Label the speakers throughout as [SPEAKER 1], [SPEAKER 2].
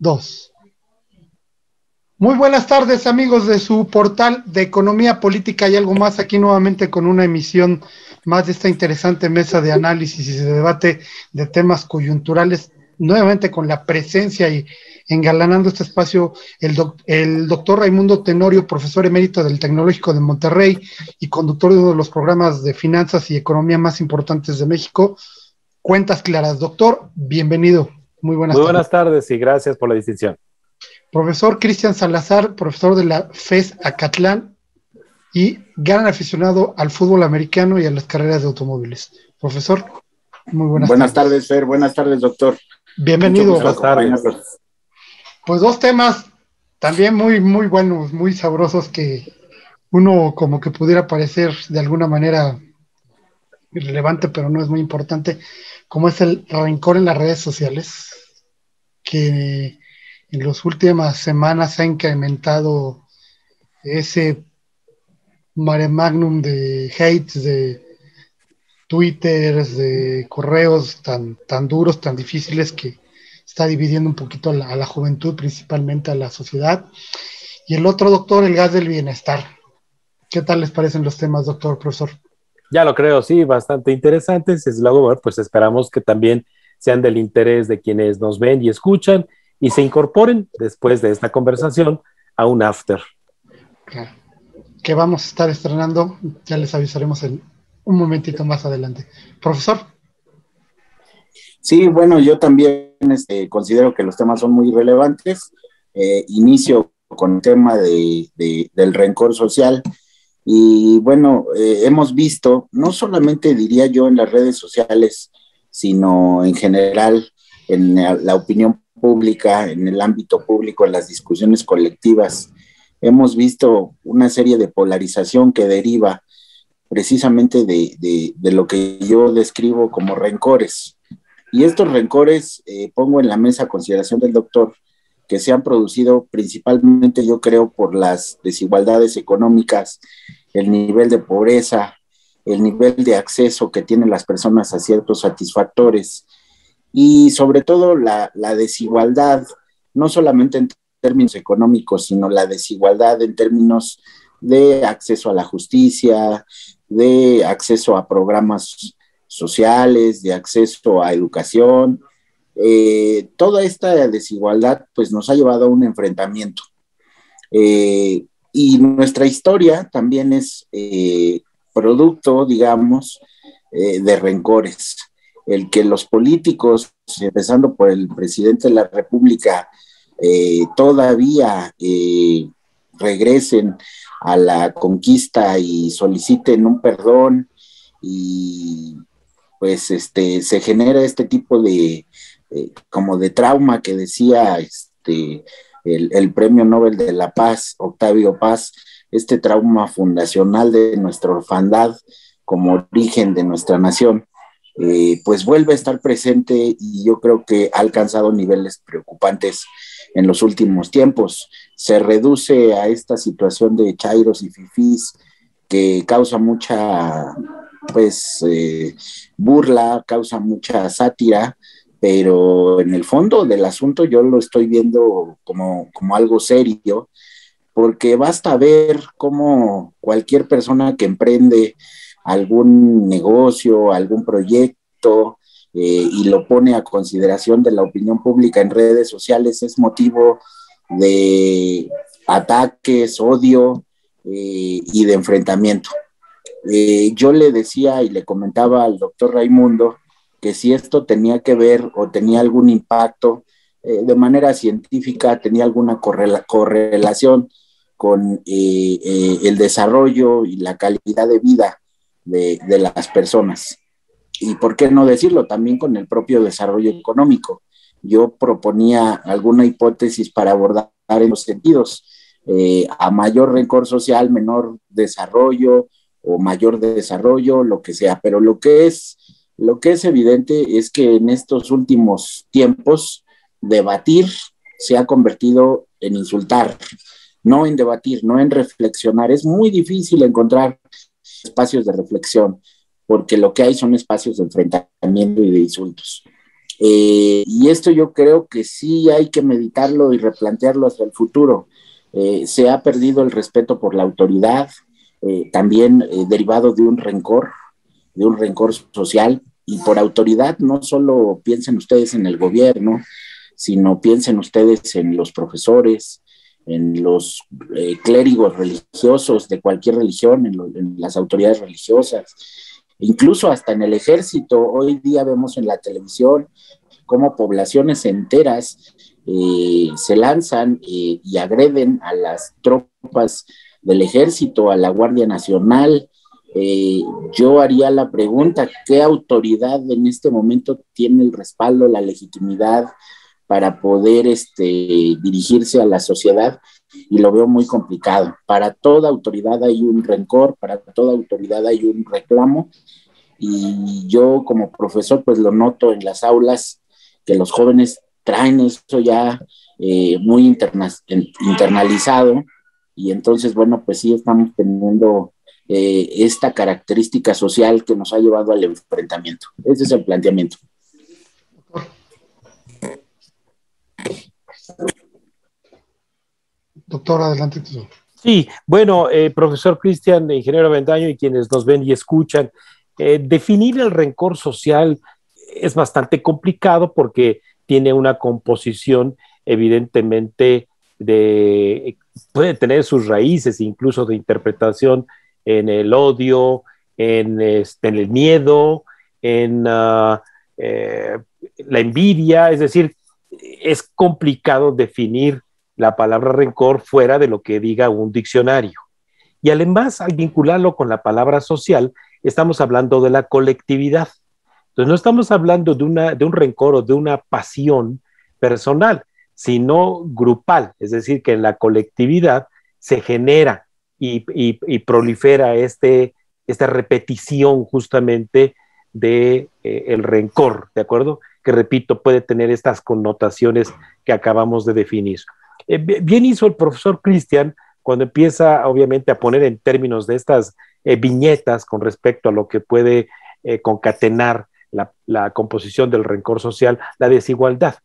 [SPEAKER 1] Dos. Muy buenas tardes, amigos de su portal de Economía, Política y algo más, aquí nuevamente con una emisión más de esta interesante mesa de análisis y de debate de temas coyunturales, nuevamente con la presencia y engalanando este espacio el doctor Raimundo Tenorio, profesor emérito del Tecnológico de Monterrey y conductor de uno de los programas de finanzas y economía más importantes de México, Cuentas Claras. Doctor, bienvenido. Muy buenas tardes.
[SPEAKER 2] Muy buenas tardes y gracias por la distinción.
[SPEAKER 1] Profesor Cristian Salazar, profesor de la FES Acatlán y gran aficionado al fútbol americano y a las carreras de automóviles. Profesor, muy
[SPEAKER 3] buenas tardes, Fer. Buenas tardes, doctor.
[SPEAKER 1] Bienvenido.
[SPEAKER 2] Buenas tardes.
[SPEAKER 1] Pues dos temas también muy buenos, muy sabrosos, que uno como que pudiera parecer de alguna manera irrelevante, pero no es muy importante, como es el rencor en las redes sociales, que en las últimas semanas se ha incrementado ese mare magnum de hates, de twitters, de correos tan duros, tan difíciles, que está dividiendo un poquito a la juventud, principalmente a la sociedad. Y el otro, doctor, el gas del bienestar. ¿Qué tal les parecen los temas, doctor, profesor?
[SPEAKER 2] Ya lo creo, sí, bastante interesantes. Desde luego, pues esperamos que también sean del interés de quienes nos ven y escuchan y se incorporen después de esta conversación a un after.
[SPEAKER 1] Claro. Que vamos a estar estrenando, ya les avisaremos en un momentito más adelante. Profesor.
[SPEAKER 3] Sí, bueno, yo también considero que los temas son muy relevantes. Inicio con el tema del rencor social. Y bueno, hemos visto, no solamente diría yo en las redes sociales, sino en general en la opinión pública, en el ámbito público, en las discusiones colectivas, hemos visto una serie de polarización que deriva precisamente de lo que yo describo como rencores. Y estos rencores pongo en la mesa a consideración del doctor, que se han producido principalmente, yo creo, por las desigualdades económicas, el nivel de pobreza, el nivel de acceso que tienen las personas a ciertos satisfactores y sobre todo la desigualdad, no solamente en términos económicos, sino la desigualdad en términos de acceso a la justicia, de acceso a programas sociales, de acceso a educación. Toda esta desigualdad pues nos ha llevado a un enfrentamiento. Y nuestra historia también es producto, digamos, de rencores. El que los políticos, empezando por el presidente de la República, todavía regresen a la conquista y soliciten un perdón y pues se genera este tipo de como de trauma que decía el Premio Nobel de la Paz, Octavio Paz, este trauma fundacional de nuestra orfandad como origen de nuestra nación, pues vuelve a estar presente y yo creo que ha alcanzado niveles preocupantes en los últimos tiempos. Se reduce a esta situación de chairos y fifís que causa mucha pues burla, causa mucha sátira, pero en el fondo del asunto yo lo estoy viendo como algo serio, porque basta ver cómo cualquier persona que emprende algún negocio, algún proyecto, y lo pone a consideración de la opinión pública en redes sociales, es motivo de ataques, odio y de enfrentamiento. Yo le decía y le comentaba al doctor Raimundo que si esto tenía que ver o tenía algún impacto de manera científica, tenía alguna correlación con el desarrollo y la calidad de vida de las personas. Y por qué no decirlo, también con el propio desarrollo económico. Yo proponía alguna hipótesis para abordar en los sentidos. A mayor rencor social, menor desarrollo, o mayor desarrollo, lo que sea, pero lo que es Lo que es evidente es que en estos últimos tiempos debatir se ha convertido en insultar, no en debatir, no en reflexionar. Es muy difícil encontrar espacios de reflexión, porque lo que hay son espacios de enfrentamiento y de insultos. Y esto yo creo que sí hay que meditarlo y replantearlo hacia el futuro. Se ha perdido el respeto por la autoridad, también derivado de un rencor social, y por autoridad no solo piensen ustedes en el gobierno, sino piensen ustedes en los profesores, en los clérigos religiosos de cualquier religión, en las autoridades religiosas, incluso hasta en el ejército. Hoy día vemos en la televisión cómo poblaciones enteras se lanzan y agreden a las tropas del ejército, a la Guardia Nacional. Yo haría la pregunta, ¿qué autoridad en este momento tiene el respaldo, la legitimidad para poder dirigirse a la sociedad? Y lo veo muy complicado. Para toda autoridad hay un rencor, para toda autoridad hay un reclamo, y yo como profesor pues lo noto en las aulas, que los jóvenes traen eso ya muy internalizado, y entonces, bueno, pues sí estamos teniendo esta característica social que nos ha llevado al enfrentamiento. Ese es el planteamiento.
[SPEAKER 1] Doctor, adelante.
[SPEAKER 2] Sí, bueno, profesor Cristian, ingeniero Avendaño y quienes nos ven y escuchan, definir el rencor social es bastante complicado porque tiene una composición evidentemente puede tener sus raíces incluso de interpretación en el odio, en el miedo, en la envidia. Es decir, es complicado definir la palabra rencor fuera de lo que diga un diccionario. Y además, al vincularlo con la palabra social, estamos hablando de la colectividad. Entonces, no estamos hablando de un rencor o de una pasión personal, sino grupal. Es decir, que en la colectividad se genera y prolifera esta repetición justamente de el rencor, ¿de acuerdo? Que, repito, puede tener estas connotaciones que acabamos de definir. Bien hizo el profesor Cristian cuando empieza, obviamente, a poner en términos de estas viñetas con respecto a lo que puede concatenar la composición del rencor social, la desigualdad.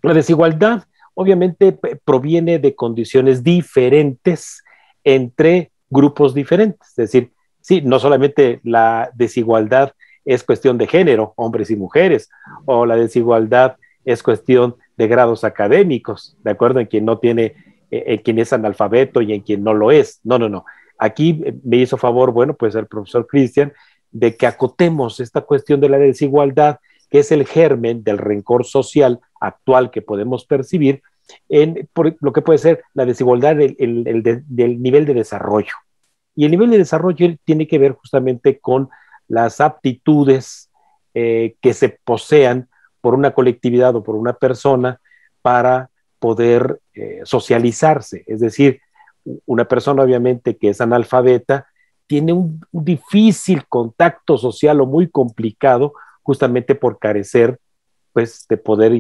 [SPEAKER 2] La desigualdad, obviamente, proviene de condiciones diferentes entre grupos diferentes. Es decir, sí, no solamente la desigualdad es cuestión de género, hombres y mujeres, o la desigualdad es cuestión de grados académicos, ¿de acuerdo? En quien no tiene, en quien es analfabeto y en quien no lo es. No, no, no. Aquí me hizo favor, bueno, pues el profesor Cristian, de que acotemos esta cuestión de la desigualdad, que es el germen del rencor social actual que podemos percibir, por lo que puede ser la desigualdad del nivel de desarrollo. Y el nivel de desarrollo tiene que ver justamente con las aptitudes que se posean por una colectividad o por una persona para poder socializarse. Es decir, una persona obviamente que es analfabeta tiene un difícil contacto social o muy complicado justamente por carecer pues de poder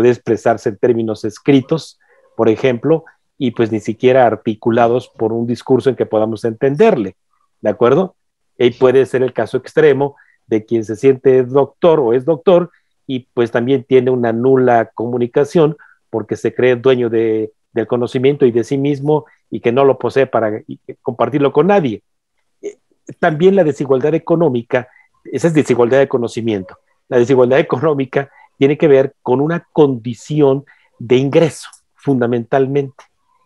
[SPEAKER 2] expresarse en términos escritos, por ejemplo, y pues ni siquiera articulados por un discurso en que podamos entenderle, ¿de acuerdo? Y puede ser el caso extremo de quien se siente doctor o es doctor y pues también tiene una nula comunicación porque se cree dueño del conocimiento y de sí mismo y que no lo posee para compartirlo con nadie. También la desigualdad económica, esa es desigualdad de conocimiento. La desigualdad económica tiene que ver con una condición de ingreso, fundamentalmente,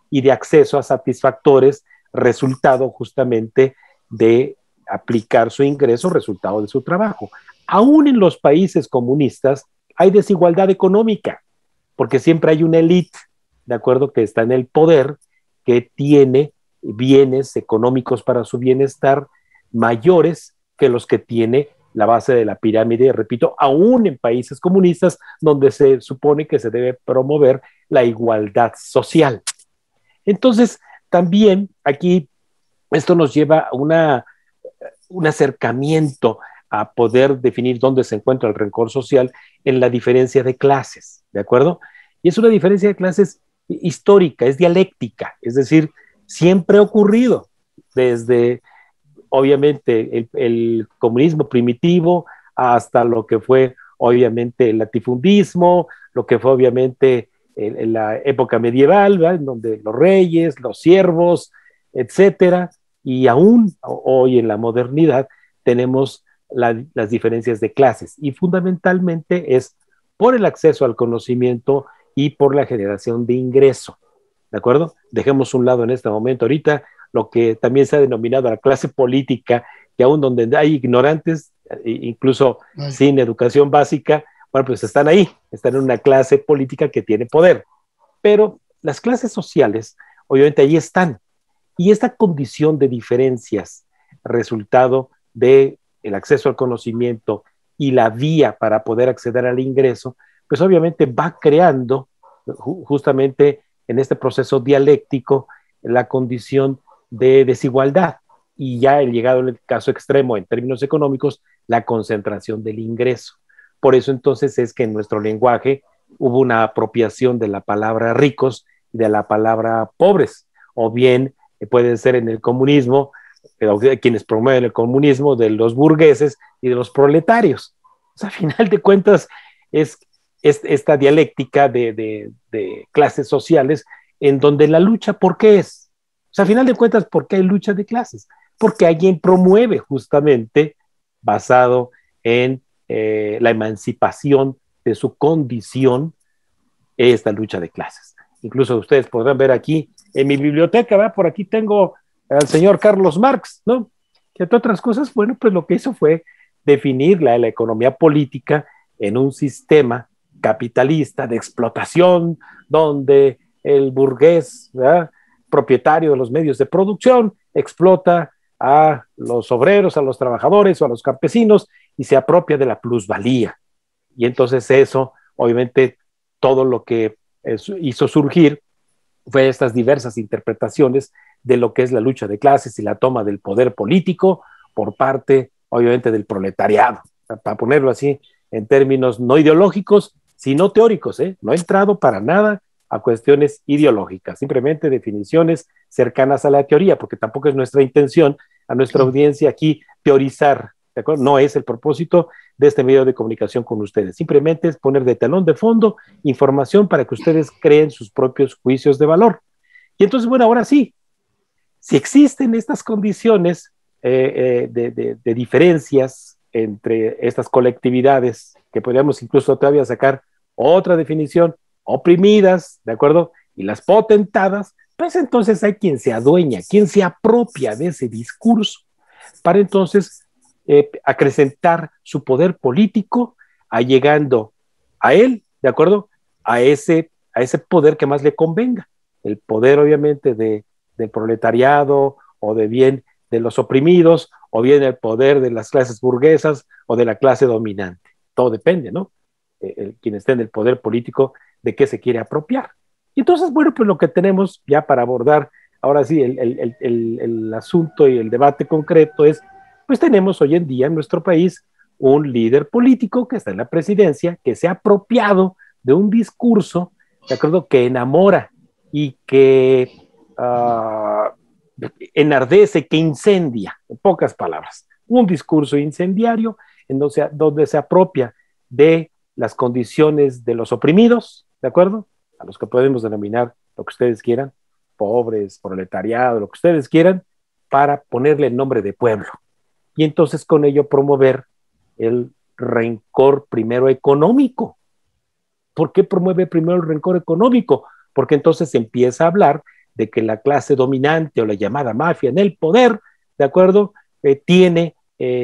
[SPEAKER 2] y de acceso a satisfactores, resultado justamente de aplicar su ingreso, resultado de su trabajo. Aún en los países comunistas hay desigualdad económica, porque siempre hay una élite, ¿de acuerdo?, que está en el poder, que tiene bienes económicos para su bienestar mayores que los que tiene la base de la pirámide, repito, aún en países comunistas donde se supone que se debe promover la igualdad social. Entonces, también aquí esto nos lleva a un acercamiento a poder definir dónde se encuentra el rencor social en la diferencia de clases, ¿de acuerdo? Y es una diferencia de clases histórica, es dialéctica, es decir, siempre ha ocurrido desde, obviamente, el comunismo primitivo hasta lo que fue, obviamente, el latifundismo, lo que fue, obviamente, en la época medieval, ¿verdad? En donde los reyes, los siervos, etcétera, y aún hoy en la modernidad tenemos las diferencias de clases, y fundamentalmente es por el acceso al conocimiento y por la generación de ingreso, ¿de acuerdo? Dejemos un lado en este momento ahorita lo que también se ha denominado la clase política, que aún donde hay ignorantes, incluso sin educación básica, bueno, pues están ahí, están en una clase política que tiene poder, pero las clases sociales, obviamente ahí están, y esta condición de diferencias, resultado de el acceso al conocimiento y la vía para poder acceder al ingreso, pues obviamente va creando justamente en este proceso dialéctico la condición de desigualdad y ya el llegado en el caso extremo en términos económicos, la concentración del ingreso. Por eso entonces es que en nuestro lenguaje hubo una apropiación de la palabra ricos y de la palabra pobres, o bien puede ser en el comunismo, quienes promueven el comunismo, de los burgueses y de los proletarios. O sea, a final de cuentas es esta dialéctica de clases sociales en donde la lucha, ¿por qué es? O sea, a final de cuentas, ¿por qué hay lucha de clases? Porque alguien promueve justamente, basado en la emancipación de su condición, esta lucha de clases. Incluso ustedes podrán ver aquí en mi biblioteca, ¿verdad? Por aquí tengo al señor Carlos Marx, ¿no? Que entre otras cosas, bueno, pues lo que hizo fue definir la economía política en un sistema capitalista de explotación, donde el burgués, ¿verdad?, propietario de los medios de producción, explota a los obreros, a los trabajadores o a los campesinos y se apropia de la plusvalía. Y entonces eso, obviamente, todo lo que hizo surgir fue estas diversas interpretaciones de lo que es la lucha de clases y la toma del poder político por parte, obviamente, del proletariado, para ponerlo así en términos no ideológicos, sino teóricos, ¿eh? No he entrado para nada a cuestiones ideológicas, simplemente definiciones cercanas a la teoría, porque tampoco es nuestra intención a nuestra audiencia aquí teorizar, ¿de acuerdo? No es el propósito de este medio de comunicación con ustedes, simplemente es poner de telón de fondo información para que ustedes creen sus propios juicios de valor. Y entonces, bueno, ahora sí, si existen estas condiciones de diferencias entre estas colectividades, que podríamos incluso todavía sacar otra definición, oprimidas, ¿de acuerdo? Y las potentadas, pues entonces hay quien se adueña, quien se apropia de ese discurso para entonces acrecentar su poder político, allegando a él, ¿de acuerdo? A ese poder que más le convenga. El poder, obviamente, del proletariado o de bien de los oprimidos, o bien el poder de las clases burguesas o de la clase dominante. Todo depende, ¿no? Quien esté en el poder político, de qué se quiere apropiar. Y entonces, bueno, pues lo que tenemos ya para abordar ahora sí el asunto y el debate concreto es, pues tenemos hoy en día en nuestro país un líder político que está en la presidencia, que se ha apropiado de un discurso, de acuerdo, que enamora y que enardece, que incendia, en pocas palabras, un discurso incendiario en donde se apropia de las condiciones de los oprimidos, ¿de acuerdo? A los que podemos denominar lo que ustedes quieran, pobres, proletariado, lo que ustedes quieran, para ponerle el nombre de pueblo. Y entonces con ello promover el rencor primero económico. ¿Por qué promueve primero el rencor económico? Porque entonces se empieza a hablar de que la clase dominante o la llamada mafia en el poder, ¿de acuerdo? Tiene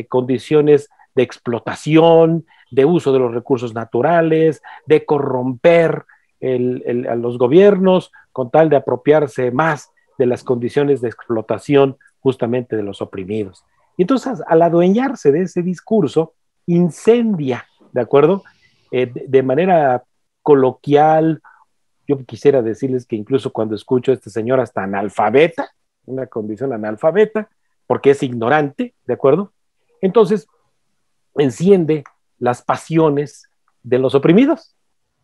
[SPEAKER 2] condiciones de explotación, de uso de los recursos naturales, de corromper a los gobiernos con tal de apropiarse más de las condiciones de explotación justamente de los oprimidos. Y entonces, al adueñarse de ese discurso, incendia, ¿de acuerdo? De manera coloquial. Yo quisiera decirles que incluso cuando escucho a este señor hasta analfabeta, una condición analfabeta, porque es ignorante, ¿de acuerdo? Entonces, enciende las pasiones de los oprimidos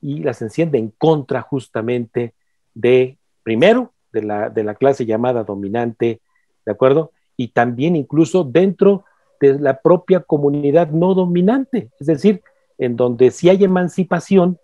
[SPEAKER 2] y las enciende en contra justamente de, primero, de la clase llamada dominante, ¿de acuerdo? Y también incluso dentro de la propia comunidad no dominante, es decir, en donde sí hay emancipación,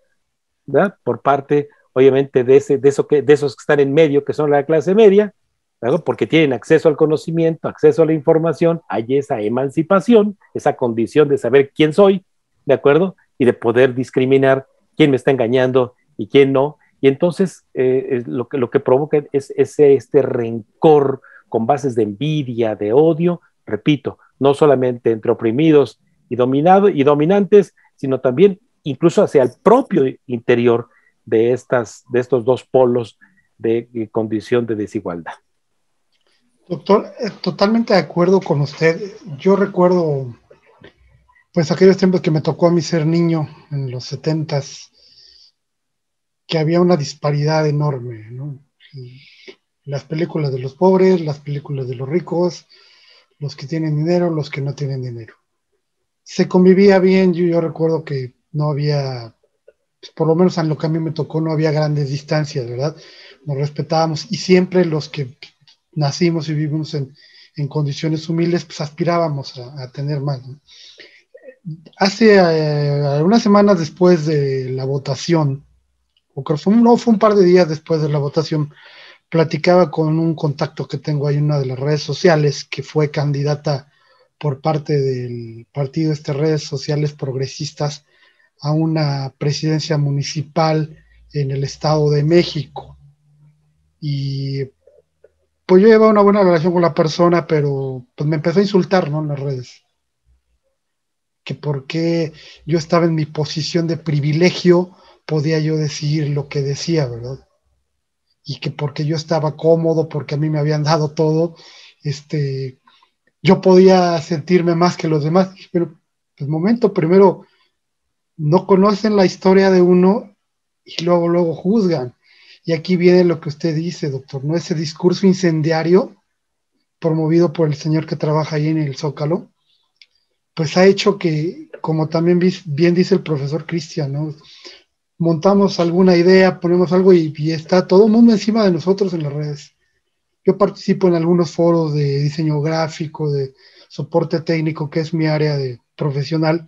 [SPEAKER 2] ¿verdad? Por parte, obviamente, de esos que están en medio, que son la clase media, ¿verdad? Porque tienen acceso al conocimiento, acceso a la información, hay esa emancipación, esa condición de saber quién soy, ¿de acuerdo? Y de poder discriminar quién me está engañando y quién no. Y entonces lo que provoca es este rencor con bases de envidia, de odio, repito, no solamente entre oprimidos y dominantes, sino también incluso hacia el propio interior de estos dos polos de condición de desigualdad.
[SPEAKER 1] Doctor, totalmente de acuerdo con usted. Yo recuerdo, pues, aquellos tiempos que me tocó a mí ser niño, en los 70s, que había una disparidad enorme, ¿no? Las películas de los pobres, las películas de los ricos, los que tienen dinero, los que no tienen dinero. Se convivía bien, yo recuerdo que no había, pues, por lo menos en lo que a mí me tocó, no había grandes distancias, ¿verdad? Nos respetábamos y siempre los que nacimos y vivimos en condiciones humildes, pues aspirábamos a tener más, ¿no? Hace unas semanas después de la votación, o creo que no, fue un par de días después de la votación, platicaba con un contacto que tengo ahí en una de las redes sociales, que fue candidata por parte del partido redes sociales progresistas a una presidencia municipal en el Estado de México. Y pues yo llevaba una buena relación con la persona, pero pues me empezó a insultar, ¿no? En las redes. Que por qué yo estaba en mi posición de privilegio, podía yo decir lo que decía, ¿verdad? Y que porque yo estaba cómodo, porque a mí me habían dado todo, yo podía sentirme más que los demás. Pero, pues, momento, primero, no conocen la historia de uno y luego juzgan. Y aquí viene lo que usted dice, doctor, ¿no? Ese discurso incendiario promovido por el señor que trabaja ahí en el Zócalo, pues ha hecho que, como también bien dice el profesor Cristian, ¿no? Montamos alguna idea, ponemos algo y está todo el mundo encima de nosotros en las redes. Yo participo en algunos foros de diseño gráfico, de soporte técnico, que es mi área de profesional,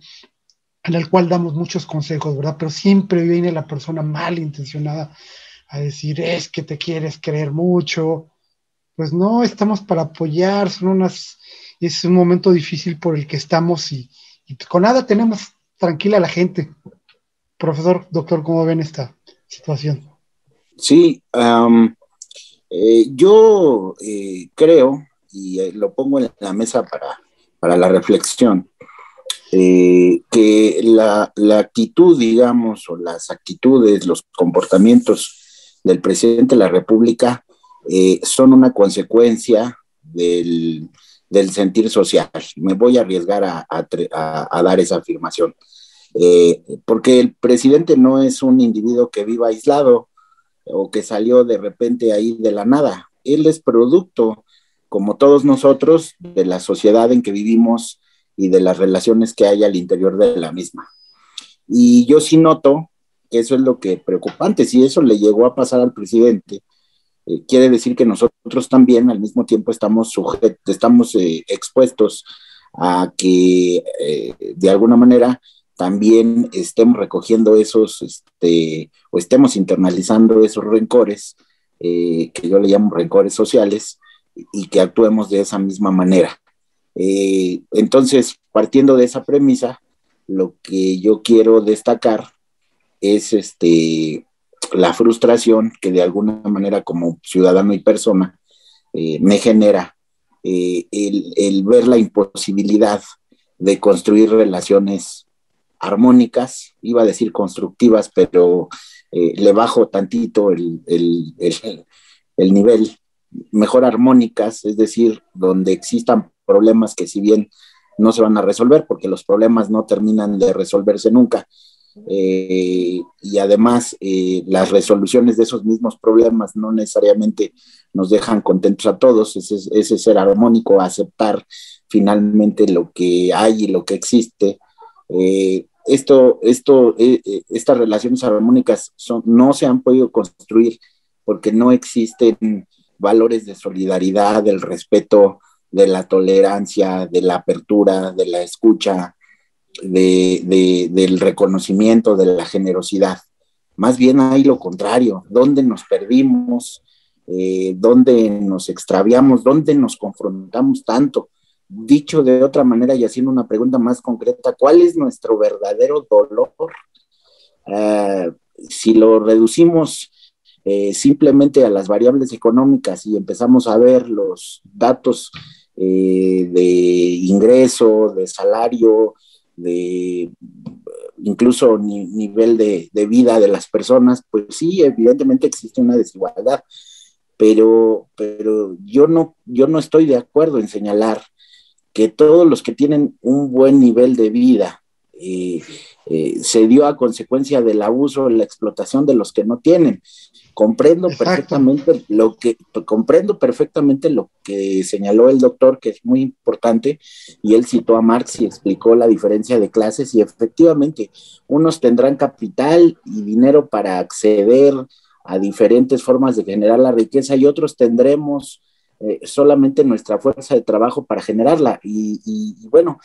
[SPEAKER 1] en el cual damos muchos consejos, ¿verdad? Pero siempre viene la persona malintencionada a decir, es que te quieres creer mucho. Pues no, estamos para apoyar, es un momento difícil por el que estamos y con nada tenemos tranquila a la gente. Profesor, doctor, ¿cómo ven esta situación?
[SPEAKER 3] Sí, yo creo, y lo pongo en la mesa para la reflexión, que la actitud, digamos, o las actitudes, los comportamientos del presidente de la República son una consecuencia del sentir social. Me voy a arriesgar a dar esa afirmación. Porque el presidente no es un individuo que viva aislado o que salió de repente ahí de la nada. Él es producto, como todos nosotros, de la sociedad en que vivimos y de las relaciones que hay al interior de la misma. Y yo sí noto que eso es lo que es preocupante. Si eso le llegó a pasar al presidente, quiere decir que nosotros también al mismo tiempo estamos expuestos a que de alguna manera también estemos recogiendo o estemos internalizando esos rencores, que yo le llamo rencores sociales, y que actuemos de esa misma manera. Entonces, partiendo de esa premisa, lo que yo quiero destacar es la frustración que de alguna manera como ciudadano y persona me genera el ver la imposibilidad de construir relaciones armónicas, iba a decir constructivas, pero le bajo tantito el nivel, mejor armónicas, es decir, donde existan problemas que si bien no se van a resolver, porque los problemas no terminan de resolverse nunca, y además las resoluciones de esos mismos problemas no necesariamente nos dejan contentos a todos, ese ser armónico, aceptar finalmente lo que hay y lo que existe, Estas relaciones armónicas no se han podido construir porque no existen valores de solidaridad, del respeto, de la tolerancia, de la apertura, de la escucha, del reconocimiento, de la generosidad. Más bien hay lo contrario, donde nos perdimos, donde nos extraviamos, donde nos confrontamos tanto. Dicho de otra manera y haciendo una pregunta más concreta, ¿cuál es nuestro verdadero dolor? Si lo reducimos simplemente a las variables económicas y empezamos a ver los datos de ingreso, de salario, de incluso nivel de vida de las personas, pues sí, evidentemente existe una desigualdad, pero yo no estoy de acuerdo en señalar que todos los que tienen un buen nivel de vida se dio a consecuencia del abuso, la explotación de los que no tienen. Comprendo perfectamente lo que señaló el doctor, que es muy importante, y él citó a Marx y explicó la diferencia de clases, y efectivamente, unos tendrán capital y dinero para acceder a diferentes formas de generar la riqueza, y otros tendremos solamente nuestra fuerza de trabajo para generarla, y bueno,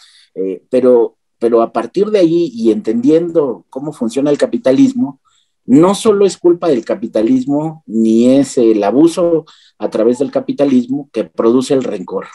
[SPEAKER 3] pero a partir de ahí, y entendiendo cómo funciona el capitalismo, no solo es culpa del capitalismo, ni es el abuso a través del capitalismo que produce el rencor.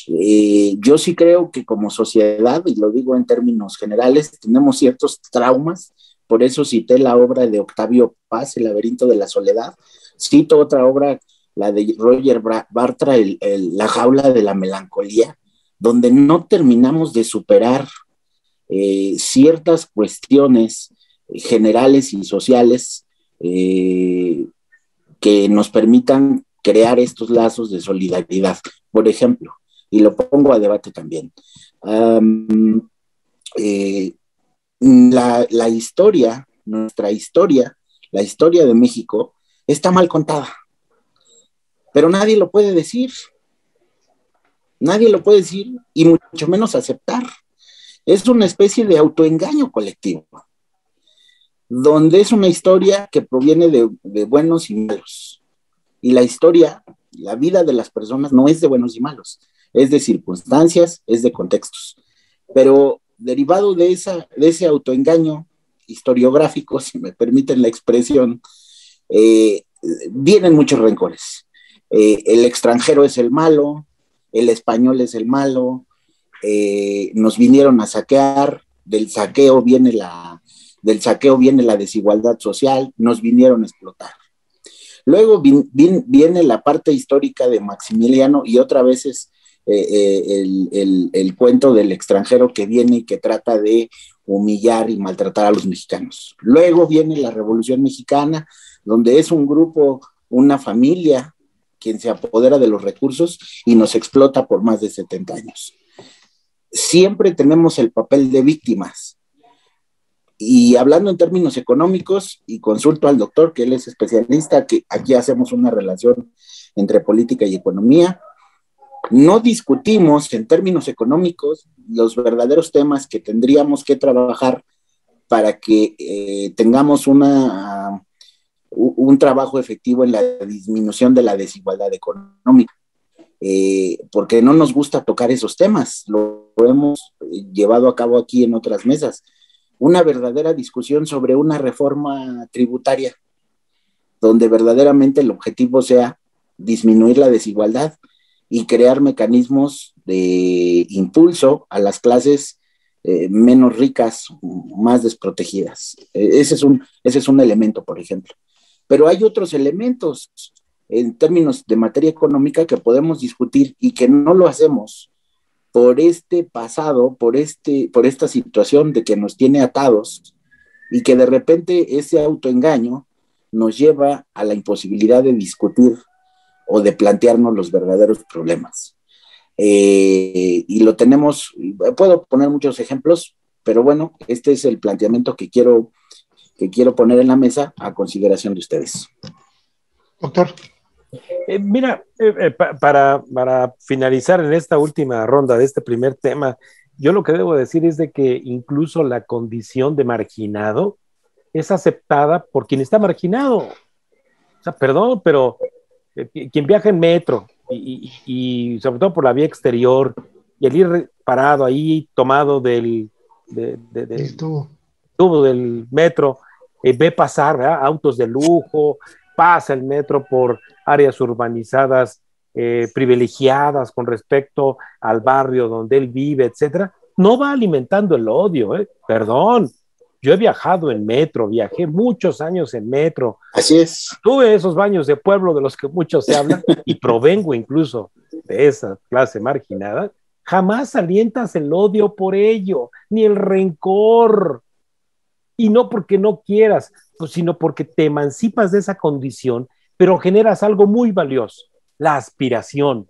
[SPEAKER 3] Yo sí creo que como sociedad, y lo digo en términos generales, tenemos ciertos traumas, por eso cité la obra de Octavio Paz, El laberinto de la soledad, cito otra obra, la de Roger Bartra, La jaula de la melancolía, donde no terminamos de superar ciertas cuestiones generales y sociales que nos permitan crear estos lazos de solidaridad. Por ejemplo, y lo pongo a debate también, la historia, nuestra historia, la historia de México, está mal contada, pero nadie lo puede decir y mucho menos aceptar. Es una especie de autoengaño colectivo, donde es una historia que proviene de buenos y malos. Y la historia, la vida de las personas no es de buenos y malos, es de circunstancias, es de contextos. Pero derivado de ese autoengaño historiográfico, si me permiten la expresión, vienen muchos rencores. El extranjero es el malo, el español es el malo, nos vinieron a saquear, del saqueo viene la desigualdad social, nos vinieron a explotar. Luego viene la parte histórica de Maximiliano y otra vez es el cuento del extranjero que viene y que trata de humillar y maltratar a los mexicanos. Luego viene la Revolución Mexicana, donde es un grupo, una familia, quien se apodera de los recursos y nos explota por más de 70 años. Siempre tenemos el papel de víctimas. Y hablando en términos económicos, y consulto al doctor, que él es especialista, que aquí hacemos una relación entre política y economía, no discutimos en términos económicos los verdaderos temas que tendríamos que trabajar para que tengamos un trabajo efectivo en la disminución de la desigualdad económica. Porque no nos gusta tocar esos temas, lo hemos llevado a cabo aquí en otras mesas. Una verdadera discusión sobre una reforma tributaria, donde verdaderamente el objetivo sea disminuir la desigualdad y crear mecanismos de impulso a las clases menos ricas, más desprotegidas. Ese es un elemento, por ejemplo. Pero hay otros elementos en términos de materia económica que podemos discutir y que no lo hacemos por este pasado, por esta situación de que nos tiene atados y que de repente ese autoengaño nos lleva a la imposibilidad de discutir o de plantearnos los verdaderos problemas. Y lo tenemos, puedo poner muchos ejemplos, pero bueno, este es el planteamiento que quiero poner en la mesa a consideración de ustedes.
[SPEAKER 1] Doctor.
[SPEAKER 2] Mira, para finalizar en esta última ronda de este primer tema, yo lo que debo decir es de que incluso la condición de marginado es aceptada por quien está marginado. O sea, perdón, pero quien viaja en metro y sobre todo por la vía exterior y el ir parado ahí tomado del tubo del metro, ve pasar, ¿verdad?, autos de lujo, pasa el metro por áreas urbanizadas privilegiadas con respecto al barrio donde él vive, etcétera, no va alimentando el odio, perdón. Yo he viajado en metro, viajé muchos años en metro.
[SPEAKER 3] Así es.
[SPEAKER 2] Tuve esos baños de pueblo de los que muchos se hablan y provengo incluso de esa clase marginada. Jamás alientas el odio por ello, ni el rencor. Y no porque no quieras, pues, sino porque te emancipas de esa condición, pero generas algo muy valioso, la aspiración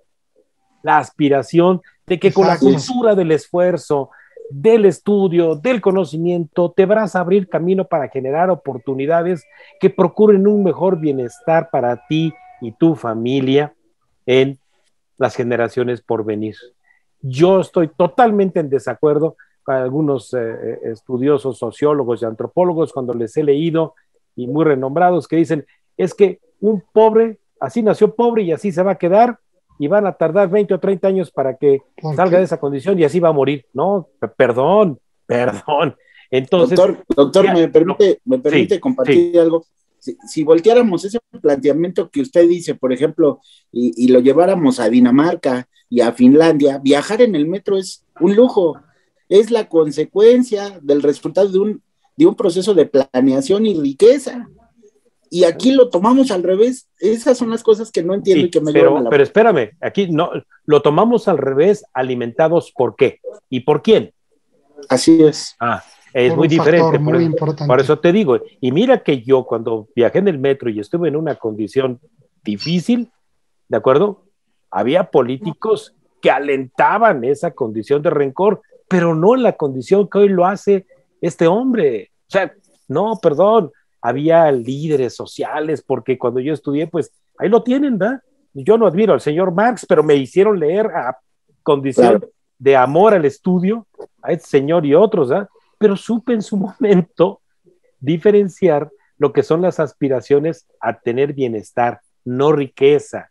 [SPEAKER 2] de que con la cultura del esfuerzo, del estudio, del conocimiento, te vas a abrir camino para generar oportunidades que procuren un mejor bienestar para ti y tu familia en las generaciones por venir. Yo estoy totalmente en desacuerdo con algunos estudiosos, sociólogos y antropólogos cuando les he leído, y muy renombrados, que dicen, es que un pobre, así nació pobre y así se va a quedar, y van a tardar 20 o 30 años para que salga de esa condición y así va a morir. No, perdón. Entonces,
[SPEAKER 3] doctor, me permite compartir algo. Si volteáramos ese planteamiento que usted dice, por ejemplo, y lo lleváramos a Dinamarca y a Finlandia, viajar en el metro es un lujo, es la consecuencia del resultado de un proceso de planeación y riqueza. Y aquí lo tomamos al revés. Esas son las cosas que no entiendo y que me llevan a la...
[SPEAKER 2] Pero espérame, aquí no, lo tomamos al revés, alimentados ¿por qué? ¿Y por quién?
[SPEAKER 3] Así es.
[SPEAKER 2] Es muy diferente.
[SPEAKER 1] Muy importante.
[SPEAKER 2] Por eso te digo, y mira que yo cuando viajé en el metro y estuve en una condición difícil, ¿de acuerdo? Había políticos que alentaban esa condición de rencor, pero no en la condición que hoy lo hace este hombre. O sea, no, perdón. Había líderes sociales, porque cuando yo estudié, pues ahí lo tienen, ¿verdad? Yo no admiro al señor Marx, pero me hicieron leer a condición de amor al estudio, a este señor y otros, ¿verdad? Pero supe en su momento diferenciar lo que son las aspiraciones a tener bienestar, no riqueza.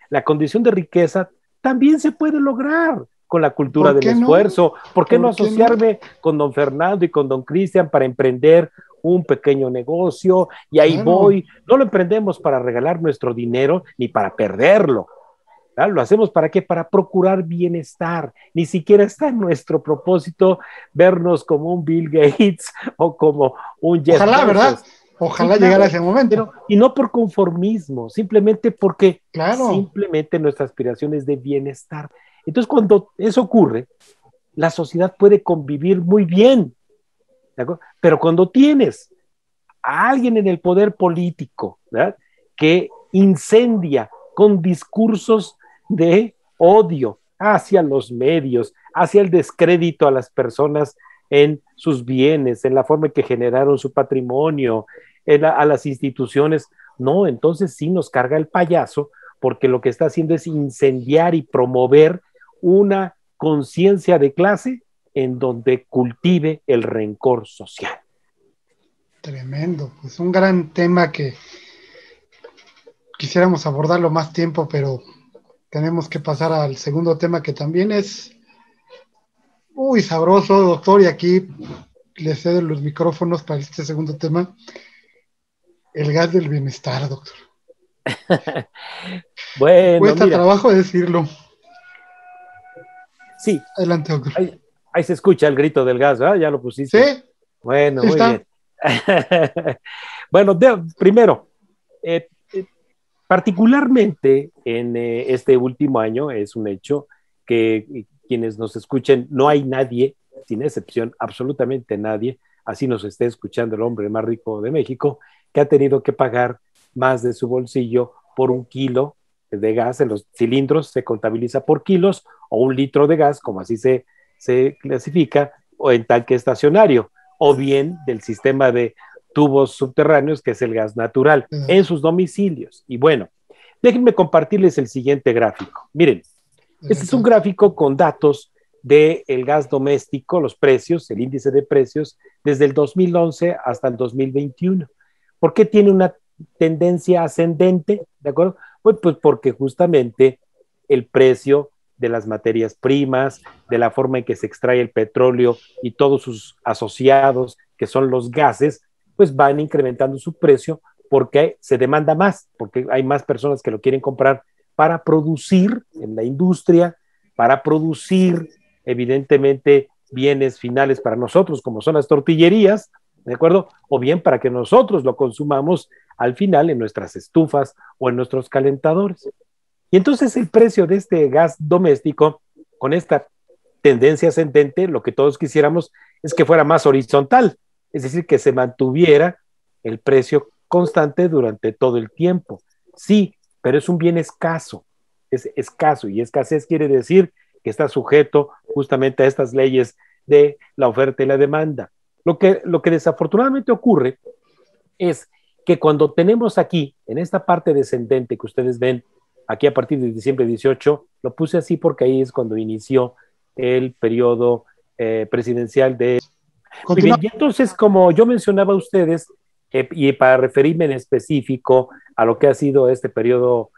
[SPEAKER 2] La condición de riqueza también se puede lograr con la cultura del esfuerzo. ¿Por qué no asociarme con don Fernando y con don Cristian para emprender un pequeño negocio? Y ahí voy. No lo emprendemos para regalar nuestro dinero ni para perderlo. ¿Verdad? Lo hacemos ¿para qué? Para procurar bienestar. Ni siquiera está en nuestro propósito vernos como un Bill Gates o como un Jeff Bezos.
[SPEAKER 1] ¿Verdad? Ojalá llegara ese momento.
[SPEAKER 2] Y no por conformismo, simplemente porque simplemente nuestra aspiración es de bienestar. Entonces, cuando eso ocurre, la sociedad puede convivir muy bien, ¿de acuerdo? Pero cuando tienes a alguien en el poder político, ¿verdad?, que incendia con discursos de odio hacia los medios, hacia el descrédito a las personas en sus bienes, en la forma en que generaron su patrimonio, a las instituciones, no, entonces sí nos carga el payaso, porque lo que está haciendo es incendiar y promover una conciencia de clase en donde cultive el rencor social.
[SPEAKER 1] Tremendo, pues un gran tema que quisiéramos abordarlo más tiempo, pero tenemos que pasar al segundo tema que también es muy sabroso, doctor, y aquí le cedo los micrófonos para este segundo tema, el gas del bienestar, doctor.
[SPEAKER 2] Bueno,
[SPEAKER 1] cuesta trabajo decirlo.
[SPEAKER 2] Sí.
[SPEAKER 1] Adelante, doctor.
[SPEAKER 2] Ahí se escucha el grito del gas, ¿verdad? Ya lo pusiste.
[SPEAKER 1] Sí.
[SPEAKER 2] Bueno, muy bien. Bueno, primero, particularmente en este último año, es un hecho que quienes nos escuchen, no hay nadie, sin excepción, absolutamente nadie, así nos esté escuchando el hombre más rico de México, que ha tenido que pagar más de su bolsillo por un kilo de gas. En los cilindros se contabiliza por kilos, o un litro de gas, como así se clasifica, o en tanque estacionario, o bien del sistema de tubos subterráneos, que es el gas natural, en sus domicilios. Y bueno, déjenme compartirles el siguiente gráfico. Miren, este es un gráfico con datos del gas doméstico, los precios, el índice de precios, desde el 2011 hasta el 2021. ¿Por qué tiene una tendencia ascendente? ¿De acuerdo? Pues porque justamente el precio de las materias primas, de la forma en que se extrae el petróleo y todos sus asociados, que son los gases, pues van incrementando su precio porque se demanda más, porque hay más personas que lo quieren comprar para producir en la industria, para producir evidentemente bienes finales para nosotros, como son las tortillerías, ¿de acuerdo? O bien para que nosotros lo consumamos al final en nuestras estufas o en nuestros calentadores. Y entonces el precio de este gas doméstico, con esta tendencia ascendente, lo que todos quisiéramos es que fuera más horizontal, es decir, que se mantuviera el precio constante durante todo el tiempo. Sí, pero es un bien escaso, es escaso, y escasez quiere decir que está sujeto justamente a estas leyes de la oferta y la demanda. Lo que desafortunadamente ocurre es que cuando tenemos aquí, en esta parte descendente que ustedes ven, aquí a partir de diciembre 18, lo puse así porque ahí es cuando inició el periodo presidencial de... Muy bien, y entonces, como yo mencionaba a ustedes, y para referirme en específico a lo que ha sido este periodo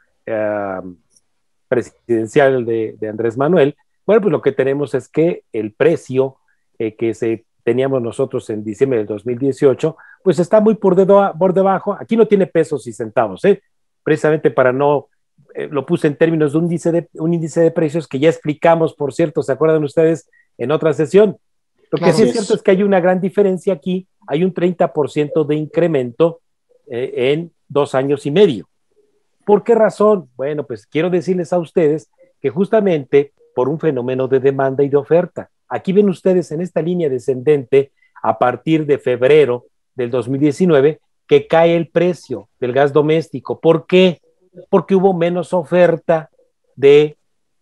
[SPEAKER 2] presidencial de Andrés Manuel, bueno, pues lo que tenemos es que el precio que teníamos nosotros en diciembre del 2018, pues está muy por debajo. Aquí no tiene pesos y centavos, precisamente para no, lo puse en términos de un índice de precios que ya explicamos, por cierto, ¿se acuerdan ustedes? En otra sesión. Lo que sí es cierto es que hay una gran diferencia aquí, hay un 30% de incremento en 2 años y medio. ¿Por qué razón? Bueno, pues quiero decirles a ustedes que justamente por un fenómeno de demanda y de oferta. Aquí ven ustedes en esta línea descendente, a partir de febrero del 2019, que cae el precio del gas doméstico. ¿Por qué? Porque hubo menos oferta de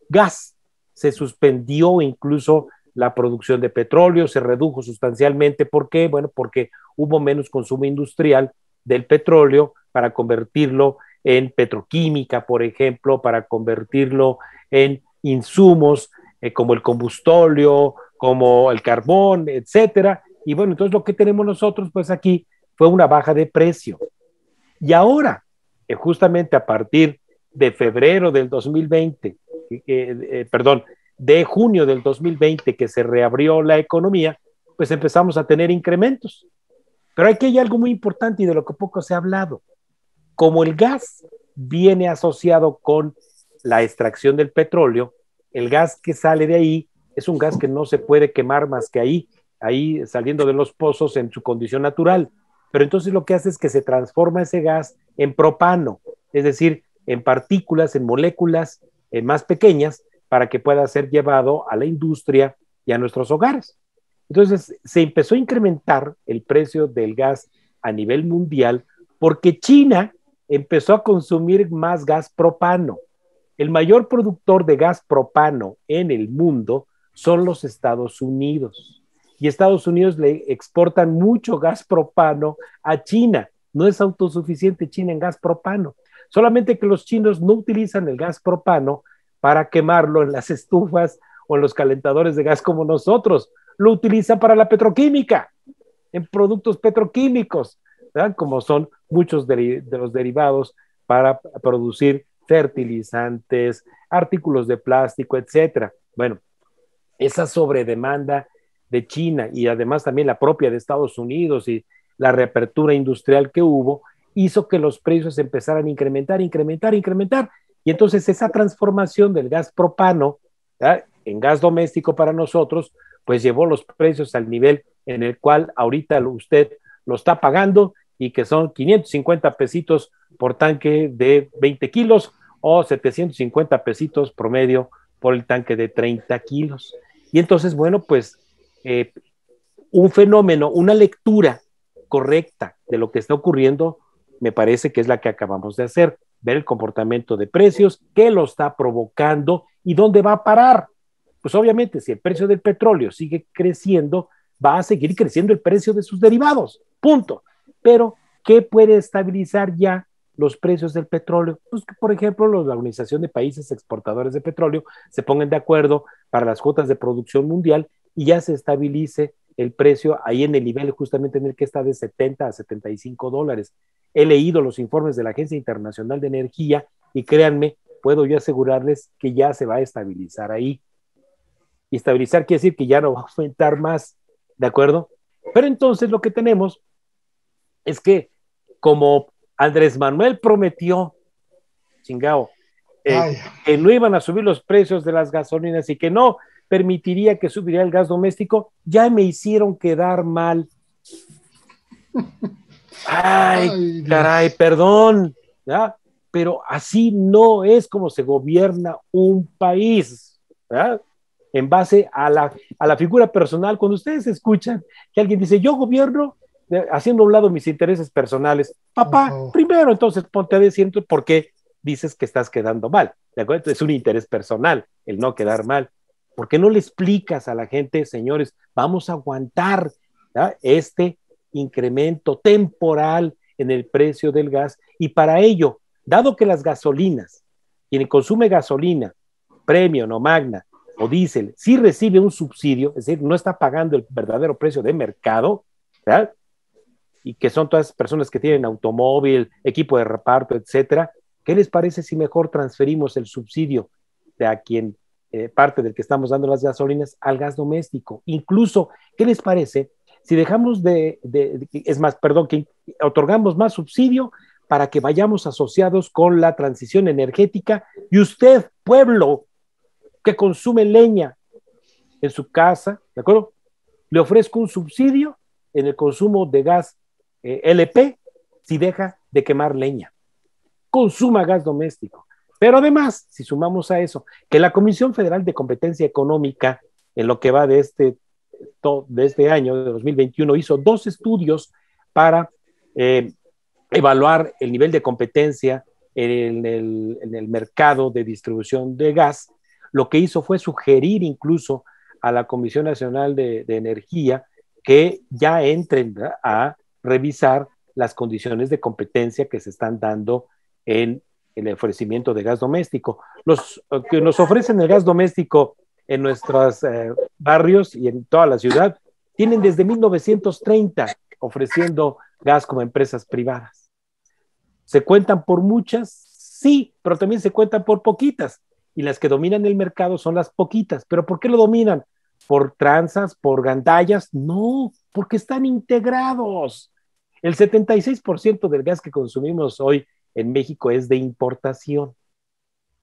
[SPEAKER 2] gas. Se suspendió incluso la producción de petróleo, se redujo sustancialmente. ¿Por qué? Bueno, porque hubo menos consumo industrial del petróleo para convertirlo en petroquímica, por ejemplo, para convertirlo en insumos como el combustóleo, como el carbón, etcétera. Y bueno, entonces lo que tenemos nosotros, pues aquí fue una baja de precio. Y ahora, justamente a partir de febrero del 2020, perdón, de junio del 2020, que se reabrió la economía, pues empezamos a tener incrementos. Pero aquí hay algo muy importante y de lo que poco se ha hablado. Como el gas viene asociado con la extracción del petróleo, el gas que sale de ahí es un gas que no se puede quemar más que ahí saliendo de los pozos en su condición natural. Pero entonces lo que hace es que se transforma ese gas en propano, es decir, en partículas, en moléculas más pequeñas, para que pueda ser llevado a la industria y a nuestros hogares. Entonces se empezó a incrementar el precio del gas a nivel mundial porque China empezó a consumir más gas propano. El mayor productor de gas propano en el mundo son los Estados Unidos. Y Estados Unidos le exportan mucho gas propano a China. No es autosuficiente China en gas propano. Solamente que los chinos no utilizan el gas propano para quemarlo en las estufas o en los calentadores de gas como nosotros. Lo utilizan para la petroquímica, en productos petroquímicos, ¿verdad? Como son muchos de los derivados para producir fertilizantes, artículos de plástico, etcétera. Bueno, esa sobredemanda de China y además también la propia de Estados Unidos y la reapertura industrial que hubo, hizo que los precios empezaran a incrementar. Y entonces esa transformación del gas propano, ¿verdad?, en gas doméstico para nosotros, pues llevó los precios al nivel en el cual ahorita usted lo está pagando y que son 550 pesitos por tanque de 20 kilos o 750 pesitos promedio por el tanque de 30 kilos. Y entonces, bueno, pues un fenómeno, una lectura correcta de lo que está ocurriendo, me parece que es la que acabamos de hacer, ver el comportamiento de precios, qué lo está provocando y dónde va a parar. Pues obviamente, si el precio del petróleo sigue creciendo, va a seguir creciendo el precio de sus derivados, punto. Pero, ¿qué puede estabilizar ya los precios del petróleo. Pues que, por ejemplo, la Organización de Países Exportadores de Petróleo se pongan de acuerdo para las cuotas de producción mundial y ya se estabilice el precio ahí en el nivel justamente en el que está de 70 a 75 dólares. He leído los informes de la Agencia Internacional de Energía y créanme, puedo yo asegurarles que ya se va a estabilizar ahí. Y estabilizar quiere decir que ya no va a aumentar más, ¿de acuerdo? Pero entonces lo que tenemos es que como Andrés Manuel prometió, chingao, que no iban a subir los precios de las gasolinas y que no permitiría que subiría el gas doméstico, ya me hicieron quedar mal. Ay, caray, perdón, ¿ya? Pero así no es como se gobierna un país, ¿verdad? En base a la figura personal. Cuando ustedes escuchan que alguien dice, yo gobierno haciendo a un lado mis intereses personales, papá, primero entonces ponte a decir por qué dices que estás quedando mal, ¿de acuerdo? Es un interés personal el no quedar mal. ¿Por qué no le explicas a la gente, señores, vamos a aguantar, ¿verdad?, este incremento temporal en el precio del gas? Y para ello, dado que las gasolinas, quien consume gasolina, premium o magna o diésel, sí recibe un subsidio, es decir, no está pagando el verdadero precio de mercado, ¿verdad?, y que son todas personas que tienen automóvil, equipo de reparto, etcétera, ¿qué les parece si mejor transferimos el subsidio de a quien parte del que estamos dando las gasolinas al gas doméstico? Incluso, ¿qué les parece si dejamos es más, perdón, que otorgamos más subsidio para que vayamos asociados con la transición energética y usted, pueblo que consume leña en su casa, ¿de acuerdo?, le ofrezco un subsidio en el consumo de gas LP si deja de quemar leña, consuma gas doméstico. Pero además, si sumamos a eso, que la Comisión Federal de Competencia Económica, en lo que va de este año, de 2021, hizo 2 estudios para evaluar el nivel de competencia en el mercado de distribución de gas. Lo que hizo fue sugerir incluso a la Comisión Nacional de Energía que ya entren a revisar las condiciones de competencia que se están dando en el ofrecimiento de gas doméstico. Los que nos ofrecen el gas doméstico en nuestros barrios y en toda la ciudad tienen desde 1930 ofreciendo gas como empresas privadas. ¿Se cuentan por muchas? Sí, pero también se cuentan por poquitas. Y las que dominan el mercado son las poquitas. ¿Pero por qué lo dominan? ¿Por tranzas? ¿Por gandallas? No, porque están integrados. El 76% del gas que consumimos hoy en México es de importación,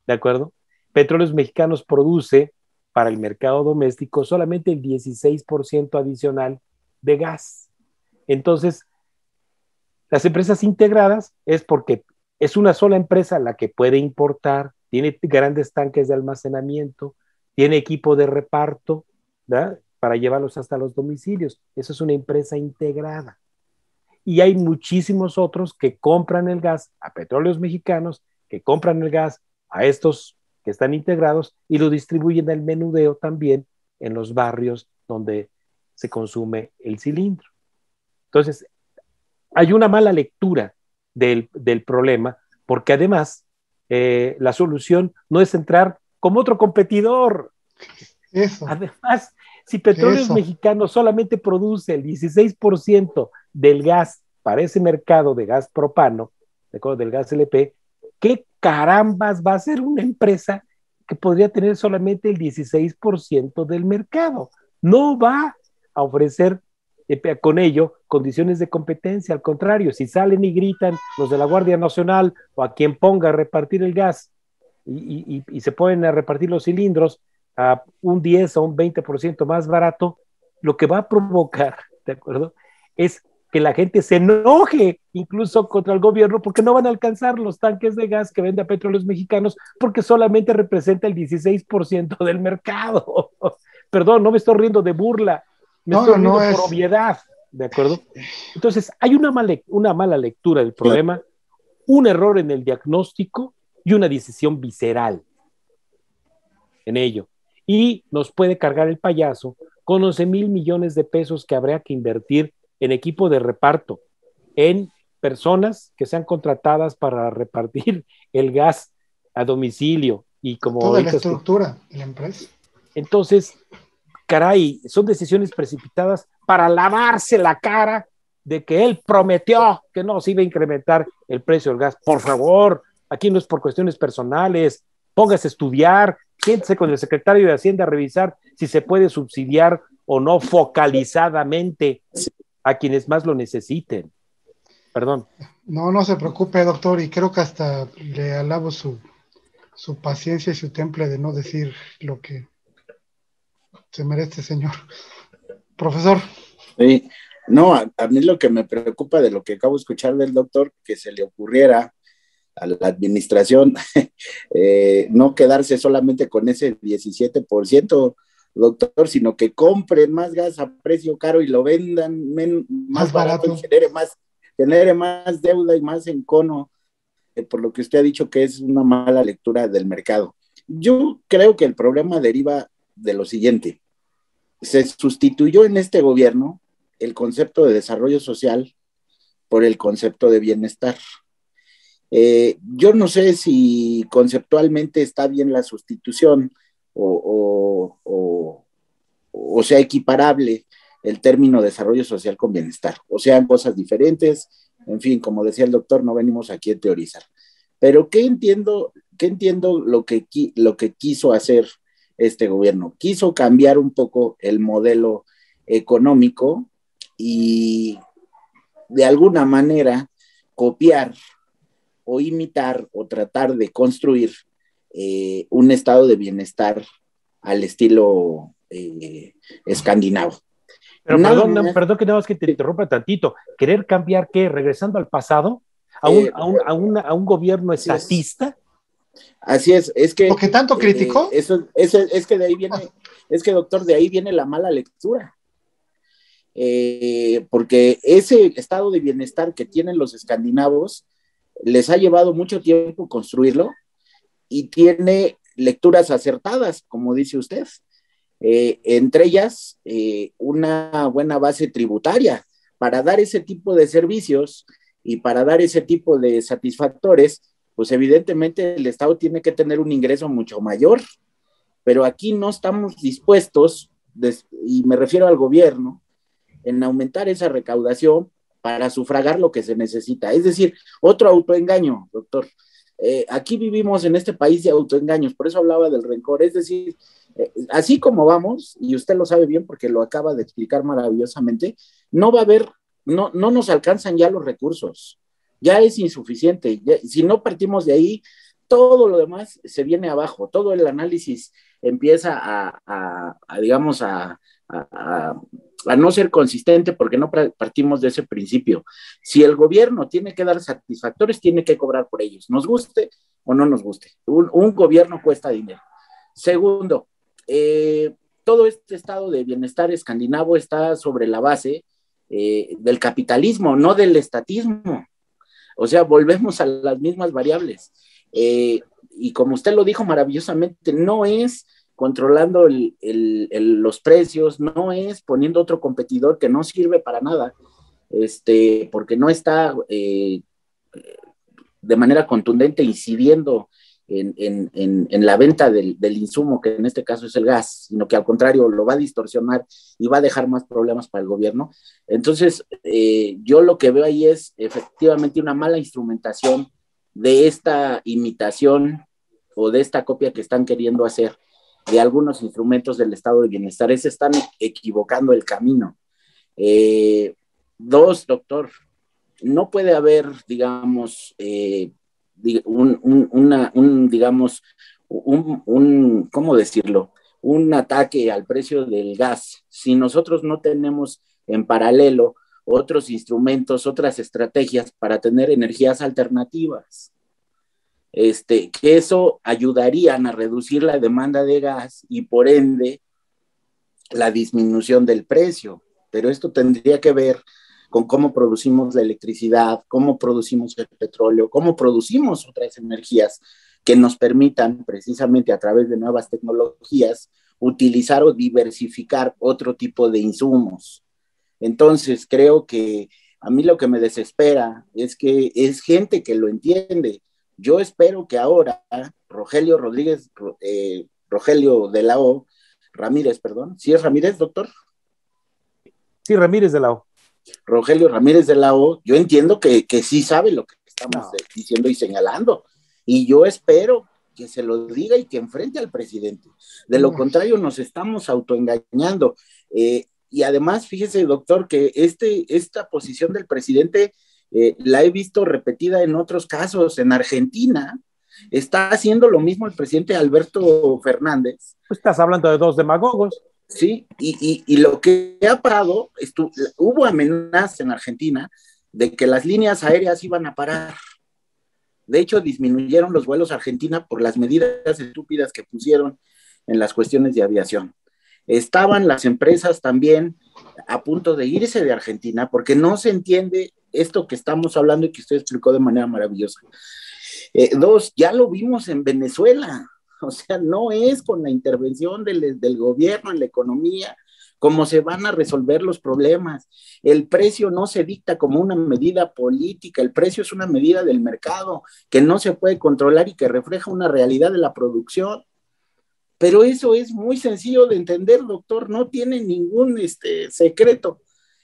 [SPEAKER 2] ¿de acuerdo? Petróleos Mexicanos produce para el mercado doméstico solamente el 16% adicional de gas. Entonces, las empresas integradas es porque es una sola empresa la que puede importar, tiene grandes tanques de almacenamiento, tiene equipo de reparto, ¿verdad?, para llevarlos hasta los domicilios. Eso es una empresa integrada. Y hay muchísimos otros que compran el gas a Petróleos Mexicanos, que compran el gas a estos que están integrados y lo distribuyen al menudeo también en los barrios donde se consume el cilindro. Entonces, hay una mala lectura del problema, porque además la solución no es entrar como otro competidor.
[SPEAKER 1] Eso.
[SPEAKER 2] Además, si Petróleos Mexicanos solamente produce el 16% del gas para ese mercado de gas propano, del gas LP, ¿qué carambas va a ser una empresa que podría tener solamente el 16% del mercado? No va a ofrecer con ello condiciones de competencia. Al contrario, si salen y gritan los de la Guardia Nacional o a quien ponga a repartir el gas y se ponen a repartir los cilindros a un 10 o un 20% más barato, lo que va a provocar, ¿de acuerdo?, es que la gente se enoje incluso contra el gobierno porque no van a alcanzar los tanques de gas que vende a Petróleos Mexicanos porque solamente representa el 16% del mercado. Perdón, no me estoy riendo de burla, me estoy riendo por obviedad, ¿de acuerdo? Entonces, hay una mala lectura del problema, un error en el diagnóstico y una decisión visceral en ello. Y nos puede cargar el payaso con 11,000 millones de pesos que habría que invertir en equipo de reparto, en personas que sean contratadas para repartir el gas a domicilio y como
[SPEAKER 1] toda la
[SPEAKER 2] ahorita
[SPEAKER 1] estructura de la empresa.
[SPEAKER 2] entonces, caray, son decisiones precipitadas para lavarse la cara de que él prometió que no se iba a incrementar el precio del gas. Por favor, aquí no es por cuestiones personales, póngase a estudiar, siéntese con el secretario de Hacienda a revisar si se puede subsidiar o no focalizadamente a quienes más lo necesiten. Perdón.
[SPEAKER 1] No, no se preocupe, doctor, y creo que hasta le alabo su paciencia y su temple de no decir lo que se merece, señor. Profesor.
[SPEAKER 3] Sí. No, a mí lo que me preocupa de lo que acabo de escuchar del doctor, que se le ocurriera a la administración no quedarse solamente con ese 17%, doctor, sino que compren más gas a precio caro y lo vendan más barato y genere más deuda y más encono, por lo que usted ha dicho que es una mala lectura del mercado. Yo creo que el problema deriva de lo siguiente. Se sustituyó en este gobierno el concepto de desarrollo social por el concepto de bienestar. Yo no sé si conceptualmente está bien la sustitución o sea equiparable el término desarrollo social con bienestar, o sean cosas diferentes, en fin, como decía el doctor, no venimos aquí a teorizar. Pero ¿qué entiendo lo que quiso hacer este gobierno? Quiso cambiar un poco el modelo económico y de alguna manera copiar o imitar o tratar de construir un estado de bienestar al estilo escandinavo.
[SPEAKER 2] Pero perdón que nada más que te interrumpa tantito. ¿Querer cambiar qué? ¿Regresando al pasado? ¿A un gobierno estatista?
[SPEAKER 3] Así es que...
[SPEAKER 1] ¿Lo que tanto criticó?
[SPEAKER 3] Es que de ahí viene, es que doctor, de ahí viene la mala lectura. Porque ese estado de bienestar que tienen los escandinavos les ha llevado mucho tiempo construirlo y tiene lecturas acertadas, como dice usted. Entre ellas, una buena base tributaria para dar ese tipo de servicios y para dar ese tipo de satisfactores, pues evidentemente el Estado tiene que tener un ingreso mucho mayor, pero aquí no estamos dispuestos, y me refiero al gobierno, en aumentar esa recaudación para sufragar lo que se necesita. Es decir, otro autoengaño, doctor. Aquí vivimos en este país de autoengaños, por eso hablaba del rencor. Es decir, así como vamos, y usted lo sabe bien porque lo acaba de explicar maravillosamente, no va a haber, no nos alcanzan ya los recursos, ya es insuficiente. Si no partimos de ahí, todo lo demás se viene abajo, todo el análisis empieza digamos, a no ser consistente porque no partimos de ese principio. Si el gobierno tiene que dar satisfactores, tiene que cobrar por ellos, nos guste o no nos guste. Un gobierno cuesta dinero. Segundo, todo este estado de bienestar escandinavo está sobre la base del capitalismo, no del estatismo. O sea, volvemos a las mismas variables. Y como usted lo dijo maravillosamente, no es controlando los precios, no es poniendo otro competidor que no sirve para nada, porque no está de manera contundente incidiendo en la venta del insumo, que en este caso es el gas, sino que al contrario lo va a distorsionar y va a dejar más problemas para el gobierno. Entonces, yo lo que veo ahí es efectivamente una mala instrumentación de esta imitación o de esta copia que están queriendo hacer de algunos instrumentos del estado de bienestar. Se están equivocando el camino. Dos, doctor, no puede haber, digamos, ¿cómo decirlo? Un ataque al precio del gas si nosotros no tenemos en paralelo otros instrumentos, otras estrategias para tener energías alternativas. Que eso ayudarían a reducir la demanda de gas y por ende la disminución del precio. Pero esto tendría que ver con cómo producimos la electricidad, cómo producimos el petróleo, cómo producimos otras energías que nos permitan precisamente a través de nuevas tecnologías utilizar o diversificar otro tipo de insumos. Entonces creo que a mí lo que me desespera es que es gente que lo entiende. Yo espero que ahora Rogelio de la O, Ramírez, perdón, ¿sí es Ramírez, doctor?
[SPEAKER 2] Sí, Ramírez de la O.
[SPEAKER 3] Rogelio Ramírez de la O, yo entiendo que sí sabe lo que estamos diciendo y señalando, y yo espero que se lo diga y que enfrente al presidente. De lo contrario, nos estamos autoengañando. Y además, fíjese, doctor, que esta posición del presidente la he visto repetida en otros casos. En Argentina está haciendo lo mismo el presidente Alberto Fernández.
[SPEAKER 2] Pues estás hablando de dos demagogos.
[SPEAKER 3] Sí, y lo que ha parado, hubo amenazas en Argentina de que las líneas aéreas iban a parar. De hecho, disminuyeron los vuelos a Argentina por las medidas estúpidas que pusieron en las cuestiones de aviación. Estaban las empresas también a punto de irse de Argentina porque no se entiende esto que estamos hablando y que usted explicó de manera maravillosa. Dos, ya lo vimos en Venezuela. O sea, no es con la intervención del gobierno en la economía cómo se van a resolver los problemas. El precio no se dicta como una medida política, el precio es una medida del mercado que no se puede controlar y que refleja una realidad de la producción. Pero eso es muy sencillo de entender, doctor, no tiene ningún secreto.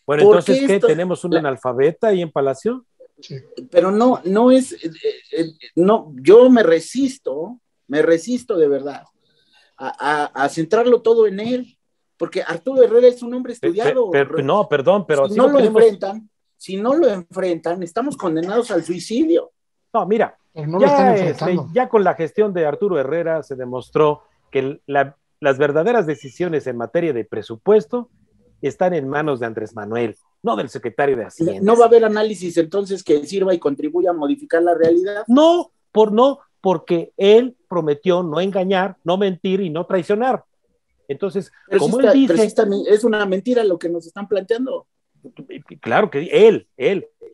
[SPEAKER 2] Bueno, entonces, ¿qué? ¿Tenemos un analfabeta ahí en Palacio?
[SPEAKER 3] Sí. Pero no es, no, yo me resisto de verdad a centrarlo todo en él, porque Arturo Herrera es un hombre estudiado.
[SPEAKER 2] No, perdón, pero
[SPEAKER 3] si no lo enfrentan, estamos condenados al suicidio.
[SPEAKER 2] No, mira, no ya con la gestión de Arturo Herrera se demostró que las verdaderas decisiones en materia de presupuesto están en manos de Andrés Manuel, no del secretario de Hacienda.
[SPEAKER 3] ¿No va a haber análisis entonces que sirva y contribuya a modificar la realidad?
[SPEAKER 2] No, porque él prometió no engañar, no mentir y no traicionar. Entonces, como él dice...
[SPEAKER 3] es una mentira lo que nos están planteando.
[SPEAKER 2] Claro que él,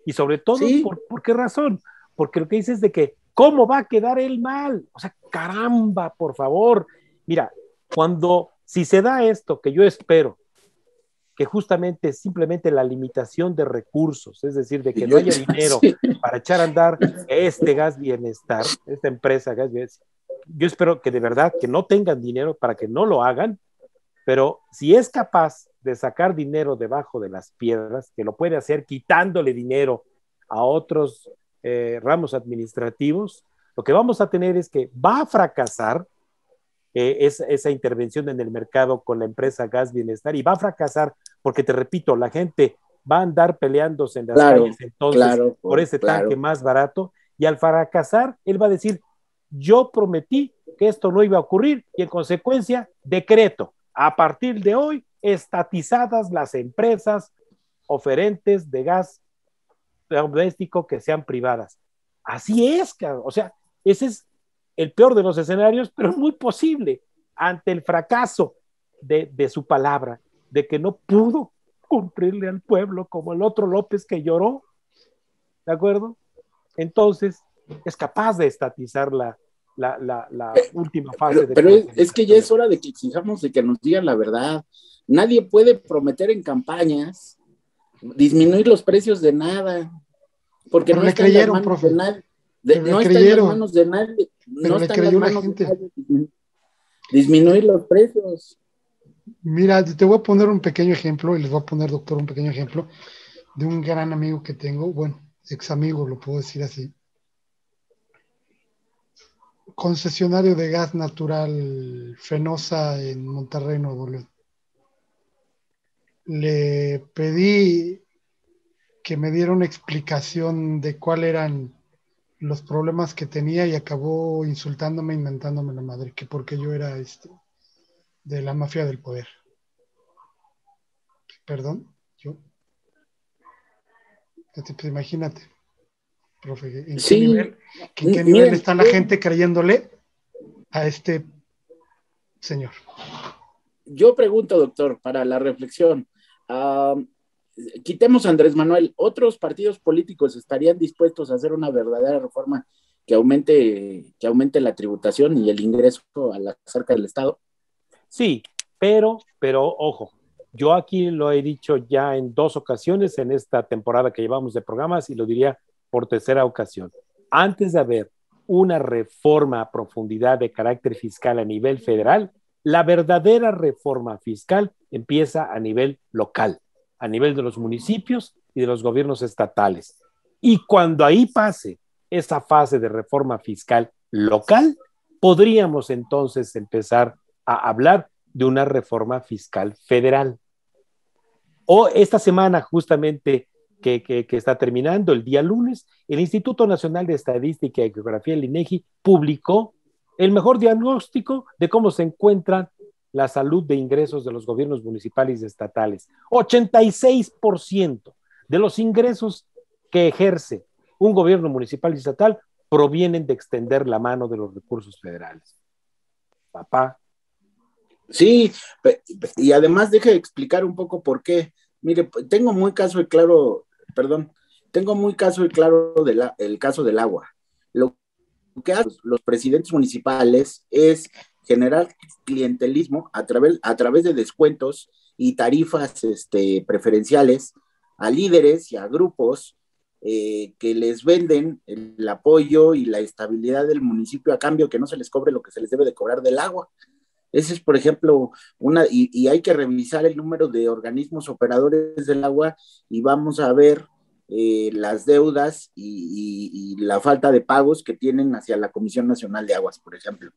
[SPEAKER 2] y sobre todo, ¿sí? ¿Por qué razón? Porque lo que dice es de que, ¿cómo va a quedar él mal? O sea, caramba, por favor. Mira, si se da esto que yo espero, que justamente simplemente la limitación de recursos, es decir, de que no haya dinero para echar a andar Gas Bienestar, esta empresa Gas Bienestar, yo espero que de verdad que no tengan dinero para que no lo hagan, pero si es capaz de sacar dinero debajo de las piedras, que lo puede hacer quitándole dinero a otros ramos administrativos, lo que vamos a tener es que va a fracasar esa intervención en el mercado con la empresa Gas Bienestar, y va a fracasar porque, te repito, la gente va a andar peleándose en las calles entonces por ese tanque más barato, y al fracasar él va a decir, yo prometí que esto no iba a ocurrir, y en consecuencia decreto, a partir de hoy, estatizadas las empresas oferentes de gas doméstico que sean privadas. Así es, o sea, ese es el peor de los escenarios, pero muy posible ante el fracaso de su palabra, de que no pudo cumplirle al pueblo como el otro López que lloró, ¿de acuerdo? Entonces es capaz de estatizar la última fase.
[SPEAKER 3] Pero es que ya es hora de que exijamos de que nos digan la verdad. Nadie puede prometer en campañas disminuir los precios de nada, porque no está en las manos de nadie. No está en las manos de nadie. No está en las manos de nadie disminuir los precios.
[SPEAKER 1] Mira, te voy a poner un pequeño ejemplo, y les voy a poner, doctor, un pequeño ejemplo de un gran amigo que tengo, bueno, ex amigo, lo puedo decir así. Concesionario de gas natural Fenosa en Monterrey, Nuevo León. Le pedí que me diera una explicación de cuáles eran los problemas que tenía, y acabó insultándome, inventándome la madre, que porque yo era de la mafia del poder. Perdón, yo. Pues imagínate, profe, ¿en qué nivel está la gente creyéndole a este señor?
[SPEAKER 3] Yo pregunto, doctor, para la reflexión, quitemos a Andrés Manuel, ¿otros partidos políticos estarían dispuestos a hacer una verdadera reforma que aumente la tributación y el ingreso a la arca del Estado?
[SPEAKER 2] Sí, pero ojo, Yo aquí lo he dicho ya en 2 ocasiones en esta temporada que llevamos de programas y lo diría por tercera ocasión. Antes de haber una reforma a profundidad de carácter fiscal a nivel federal, la verdadera reforma fiscal empieza a nivel local, a nivel de los municipios y de los gobiernos estatales. Y cuando ahí pase esa fase de reforma fiscal local, podríamos entonces empezar a hablar de una reforma fiscal federal. O esta semana, justamente que está terminando, el día lunes, el Instituto Nacional de Estadística y Geografía, el INEGI, publicó el mejor diagnóstico de cómo se encuentra la salud de ingresos de los gobiernos municipales y estatales. 86% de los ingresos que ejerce un gobierno municipal y estatal provienen de extender la mano de los recursos federales. Papá.
[SPEAKER 3] Sí, y además deje de explicar un poco por qué. Mire, tengo muy caso y claro, perdón, tengo muy caso y claro el caso del agua. Lo que hacen los presidentes municipales es generar clientelismo a través de descuentos y tarifas preferenciales a líderes y a grupos que les venden el apoyo y la estabilidad del municipio a cambio que no se les cobre lo que se les debe de cobrar del agua. Ese es, por ejemplo, y hay que revisar el número de organismos operadores del agua y vamos a ver las deudas y la falta de pagos que tienen hacia la Comisión Nacional de Aguas, por ejemplo.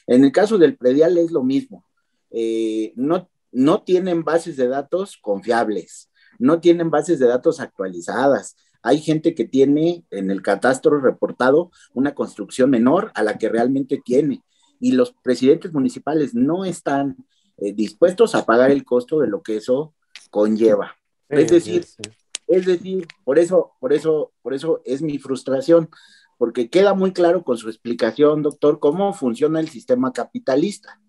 [SPEAKER 3] En el caso del predial es lo mismo. No tienen bases de datos confiables, no tienen bases de datos actualizadas. Hay gente que tiene en el catastro reportado una construcción menor a la que realmente tiene. Y los presidentes municipales no están dispuestos a pagar el costo de lo que eso conlleva. Es decir, por eso es mi frustración, porque queda muy claro con su explicación, doctor, cómo funciona el sistema capitalista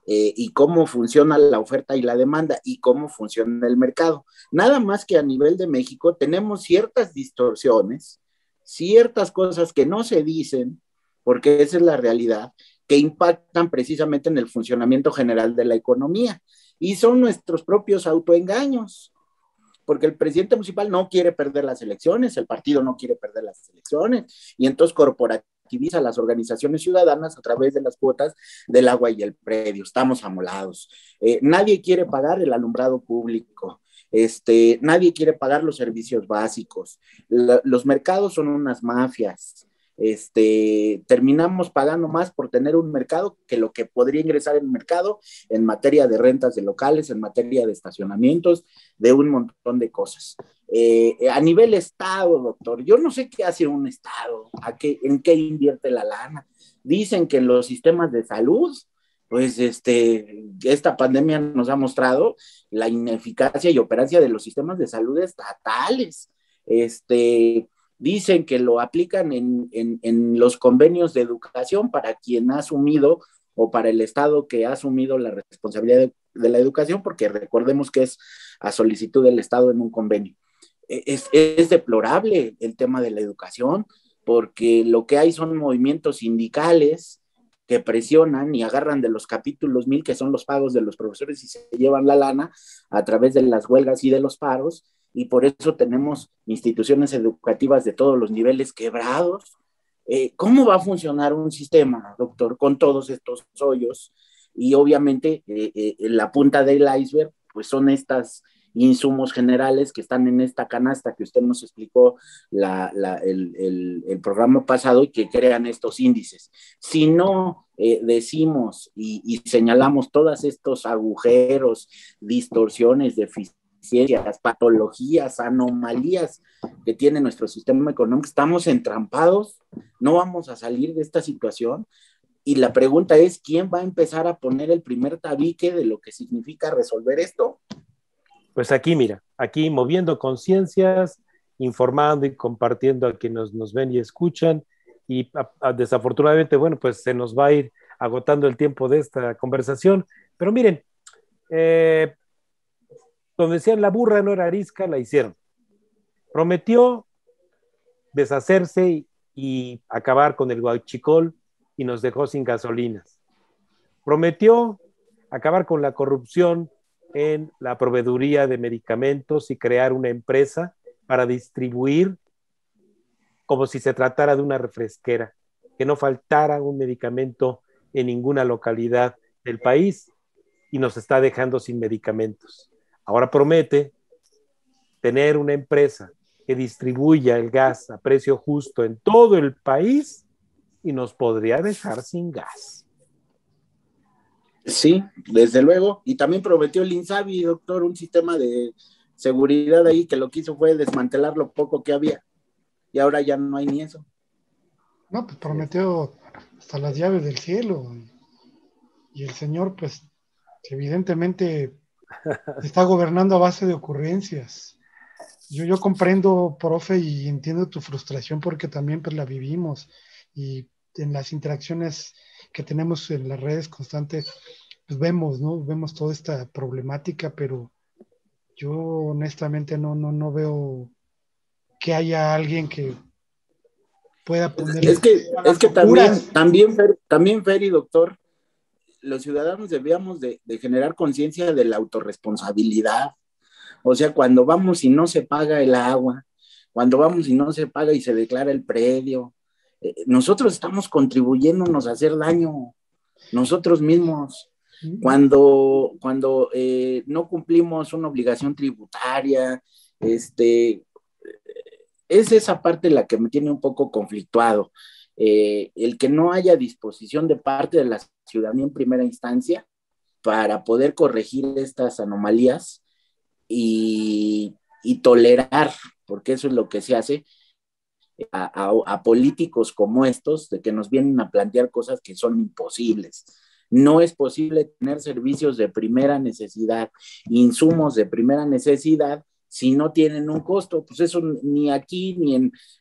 [SPEAKER 3] y cómo funciona la oferta y la demanda y cómo funciona el mercado. Nada más que a nivel de México tenemos ciertas distorsiones, ciertas cosas que no se dicen, porque esa es la realidad, que impactan precisamente en el funcionamiento general de la economía. Y son nuestros propios autoengaños, porque el presidente municipal no quiere perder las elecciones, el partido no quiere perder las elecciones, y entonces corporativiza las organizaciones ciudadanas a través de las cuotas del agua y el predio. Estamos amolados. Nadie quiere pagar el alumbrado público. Nadie quiere pagar los servicios básicos. Los mercados son unas mafias. Terminamos pagando más por tener un mercado que lo que podría ingresar en el mercado en materia de rentas de locales, en materia de estacionamientos, de un montón de cosas. A nivel Estado, doctor, yo no sé qué hace un Estado, en qué invierte la lana. Dicen que los sistemas de salud, pues esta pandemia nos ha mostrado la ineficacia y operancia de los sistemas de salud estatales. Dicen que lo aplican en los convenios de educación para quien ha asumido o para el Estado que ha asumido la responsabilidad de la educación, porque recordemos que es a solicitud del Estado en un convenio. Es deplorable el tema de la educación, porque lo que hay son movimientos sindicales que presionan y agarran de los capítulos 1000, que son los pagos de los profesores, y se llevan la lana a través de las huelgas y de los paros, y por eso tenemos instituciones educativas de todos los niveles quebrados. ¿Cómo va a funcionar un sistema, doctor, con todos estos hoyos? Y obviamente la punta del iceberg, pues son estas insumos generales que están en esta canasta que usted nos explicó el programa pasado y que crean estos índices. Si no decimos y señalamos todos estos agujeros, distorsiones, deficiencias, patologías, anomalías que tiene nuestro sistema económico, estamos entrampados, no vamos a salir de esta situación. Y la pregunta es, ¿quién va a empezar a poner el primer tabique de lo que significa resolver esto?
[SPEAKER 2] Pues aquí, mira, aquí moviendo conciencias, informando y compartiendo a quienes nos ven y escuchan. Y desafortunadamente, bueno, pues se nos va a ir agotando el tiempo de esta conversación. Pero miren, donde decían la burra no era arisca, la hicieron. Prometió deshacerse y acabar con el huachicol y nos dejó sin gasolinas. Prometió acabar con la corrupción en la proveeduría de medicamentos y crear una empresa para distribuir como si se tratara de una refresquera, que no faltara un medicamento en ninguna localidad del país y nos está dejando sin medicamentos. Ahora promete tener una empresa que distribuya el gas a precio justo en todo el país y nos podría dejar sin gas.
[SPEAKER 3] Sí, desde luego. Y también prometió el INSABI, doctor, un sistema de seguridad ahí que lo que hizo fue desmantelar lo poco que había. Y ahora ya no hay ni eso.
[SPEAKER 1] No, pues prometió hasta las llaves del cielo. Y el señor, pues, evidentemente está gobernando a base de ocurrencias. Yo comprendo, profe, y entiendo tu frustración porque también pues la vivimos. Y en las interacciones que tenemos en las redes constantes, pues vemos, ¿no? Vemos toda esta problemática, pero yo honestamente no veo que haya alguien que pueda ponerle a
[SPEAKER 3] Es
[SPEAKER 1] las
[SPEAKER 3] que también,
[SPEAKER 1] locuras.
[SPEAKER 3] también, Fer y doctor, los ciudadanos debíamos de generar conciencia de la autorresponsabilidad. O sea, cuando vamos y no se paga el agua, cuando vamos y no se paga y se declara el predio, nosotros estamos contribuyéndonos a hacer daño nosotros mismos. Cuando no cumplimos una obligación tributaria, es esa parte la que me tiene un poco conflictuado. El que no haya disposición de parte de la ciudadanía en primera instancia para poder corregir estas anomalías y tolerar, porque eso es lo que se hace, a políticos como estos, de que nos vienen a plantear cosas que son imposibles. No es posible tener servicios de primera necesidad, insumos de primera necesidad, si no tienen un costo. Pues eso ni aquí,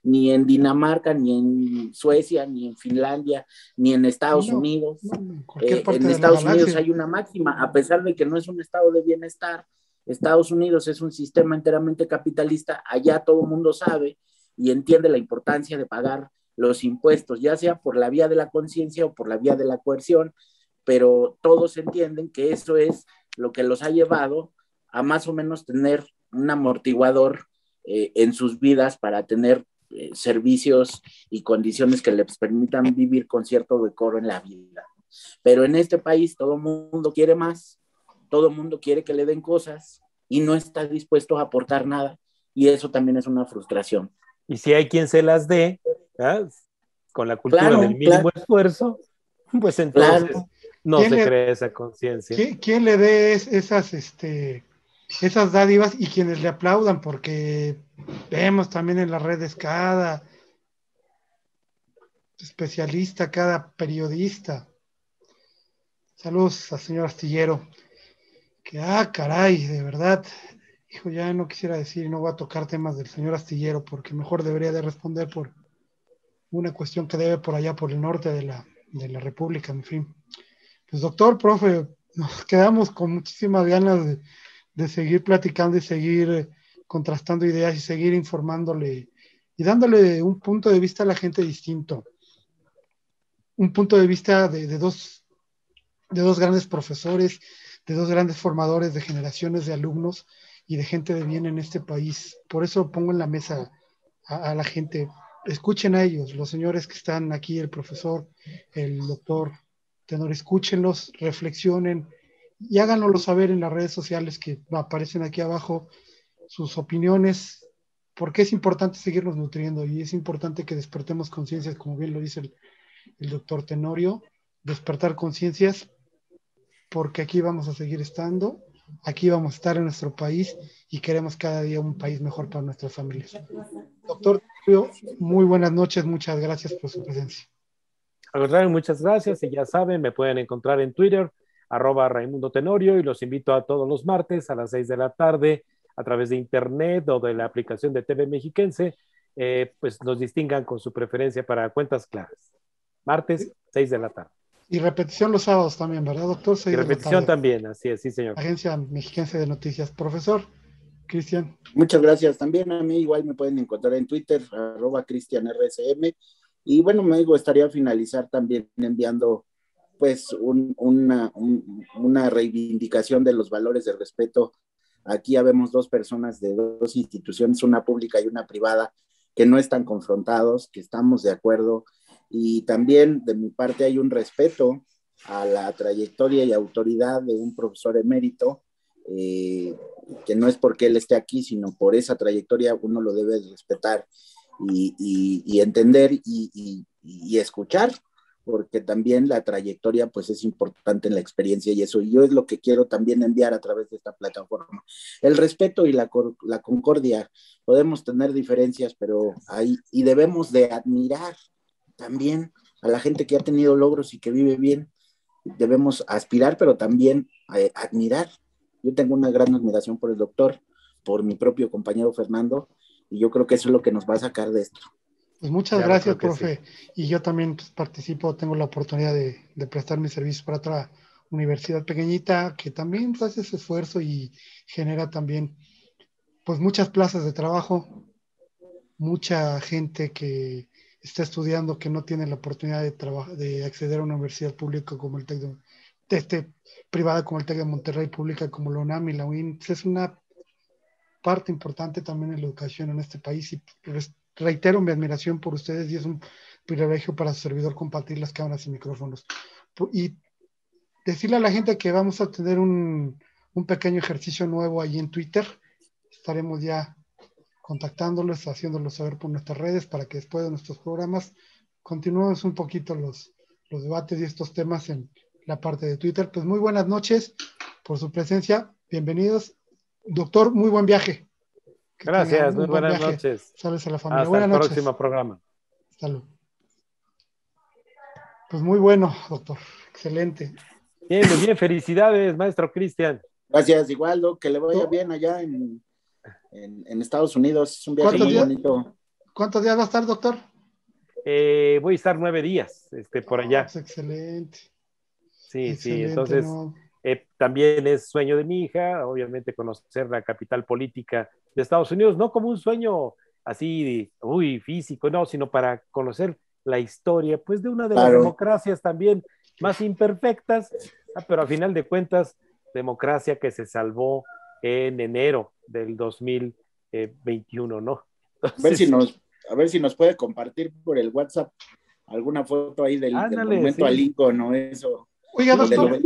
[SPEAKER 3] ni en Dinamarca, ni en Suecia, ni en Finlandia, ni en Estados Unidos.
[SPEAKER 1] En cualquier parte
[SPEAKER 3] En
[SPEAKER 1] de la
[SPEAKER 3] Estados Unidos
[SPEAKER 1] galaxia.
[SPEAKER 3] hay una máxima, a pesar de que no es un estado de bienestar. Estados Unidos es un sistema enteramente capitalista, allá todo el mundo sabe y entiende la importancia de pagar los impuestos, ya sea por la vía de la conciencia o por la vía de la coerción, pero todos entienden que eso es lo que los ha llevado a más o menos tener un amortiguador en sus vidas para tener servicios y condiciones que les permitan vivir con cierto decoro en la vida. Pero en este país todo el mundo quiere más, todo el mundo quiere que le den cosas y no está dispuesto a aportar nada, y eso también es una frustración.
[SPEAKER 2] Y si hay quien se las dé, ¿verdad? Con la cultura
[SPEAKER 3] Claro,
[SPEAKER 2] del mínimo esfuerzo, pues entonces
[SPEAKER 3] claro.
[SPEAKER 2] no se crea esa conciencia.
[SPEAKER 1] ¿Quién le dé esas dádivas y quienes le aplaudan? Porque vemos también en las redes cada especialista, cada periodista. Saludos al señor Astillero. Que, caray, de verdad. Hijo, ya no quisiera decir, no voy a tocar temas del señor Astillero, porque mejor debería de responder por una cuestión que debe por allá, por el norte de la República, en fin. Pues doctor, profe, nos quedamos con muchísimas ganas de seguir platicando y seguir contrastando ideas y seguir informándole y dándole un punto de vista a la gente distinto. Un punto de vista de dos grandes profesores, de dos grandes formadores de generaciones de alumnos y de gente de bien en este país. Por eso pongo en la mesa a la gente, escuchen a ellos, los señores que están aquí, el profesor, el doctor Tenor, escúchenlos, reflexionen y háganoslo saber en las redes sociales que aparecen aquí abajo, sus opiniones, porque es importante seguirnos nutriendo y es importante que despertemos conciencias, como bien lo dice el doctor Tenorio, despertar conciencias, porque aquí vamos a seguir estando, aquí vamos a estar en nuestro país y queremos cada día un país mejor para nuestras familias. Doctor, muy buenas noches, muchas gracias por su presencia.
[SPEAKER 2] Al contrario, muchas gracias y ya saben, me pueden encontrar en Twitter, @Raimundo Tenorio, y los invito a todos los martes a las 6 de la tarde a través de internet o de la aplicación de TV Mexiquense, pues nos distingan con su preferencia para cuentas claras. Martes, 6 de la tarde.
[SPEAKER 1] Y repetición los sábados también, ¿verdad, doctor? 6
[SPEAKER 2] Y
[SPEAKER 1] de la
[SPEAKER 2] repetición
[SPEAKER 1] tarde.
[SPEAKER 2] también, así es, sí, señor.
[SPEAKER 1] Agencia Mexiquense de Noticias. Profesor Cristian.
[SPEAKER 3] Muchas gracias. También a mí igual me pueden encontrar en Twitter, @CristianRSM. Y bueno, me estaría a finalizar también enviando pues una reivindicación de los valores de respeto. Aquí habemos dos personas de dos instituciones, una pública y una privada, que no están confrontados, que estamos de acuerdo, y también de mi parte hay un respeto a la trayectoria y autoridad de un profesor emérito, que no es porque él esté aquí, sino por esa trayectoria uno lo debe respetar y entender y escuchar, porque también la trayectoria pues es importante en la experiencia y eso, y yo es lo que quiero también enviar a través de esta plataforma. El respeto y la concordia, podemos tener diferencias, pero hay, y debemos de admirar también a la gente que ha tenido logros y que vive bien, debemos aspirar, pero también admirar. Yo tengo una gran admiración por el doctor, por mi propio compañero Fernando, y yo creo que eso es lo que nos va a sacar de esto.
[SPEAKER 1] Pues muchas gracias, profe. Sí. Y yo también pues, participo, tengo la oportunidad de prestar mis servicios para otra universidad pequeñita que también pues, hace ese esfuerzo y genera también pues muchas plazas de trabajo, mucha gente que está estudiando que no tiene la oportunidad de acceder a una universidad pública como el TEC privada como el TEC de Monterrey, pública como la UNAM y la UIN. Pues, es una parte importante también en la educación en este país y reitero mi admiración por ustedes y es un privilegio para su servidor compartir las cámaras y micrófonos. Y decirle a la gente que vamos a tener un pequeño ejercicio nuevo ahí en Twitter. Estaremos ya contactándolos, haciéndolos saber por nuestras redes para que después de nuestros programas continuemos un poquito los debates y estos temas en la parte de Twitter. Pues muy buenas noches por su presencia. Bienvenidos. Doctor, muy buen viaje.
[SPEAKER 2] Gracias, muy buenas noches.
[SPEAKER 1] Sales a la familia.
[SPEAKER 2] Hasta
[SPEAKER 1] buenas
[SPEAKER 2] el
[SPEAKER 1] noches.
[SPEAKER 2] Próximo programa.
[SPEAKER 1] Salud. Pues muy bueno, doctor. Excelente.
[SPEAKER 2] Bien, muy bien. Felicidades, maestro Cristian.
[SPEAKER 3] Gracias, igual, que le vaya bien allá en Estados Unidos. Es un viaje muy bonito.
[SPEAKER 1] ¿Cuántos días va a estar, doctor?
[SPEAKER 2] Voy a estar 9 días por allá.
[SPEAKER 1] Pues excelente.
[SPEAKER 2] Sí,
[SPEAKER 1] excelente,
[SPEAKER 2] sí. Entonces, no. También es sueño de mi hija, obviamente, conocer la capital política de Estados Unidos, no como un sueño así, físico, no, sino para conocer la historia, pues, de una de las democracias también más imperfectas, pero a final de cuentas, democracia que se salvó en enero del 2021, ¿no?
[SPEAKER 3] Entonces, a ver si nos puede compartir por el WhatsApp alguna foto ahí del monumento a Lincoln, ¿no? Eso.
[SPEAKER 1] Oiga, doctor.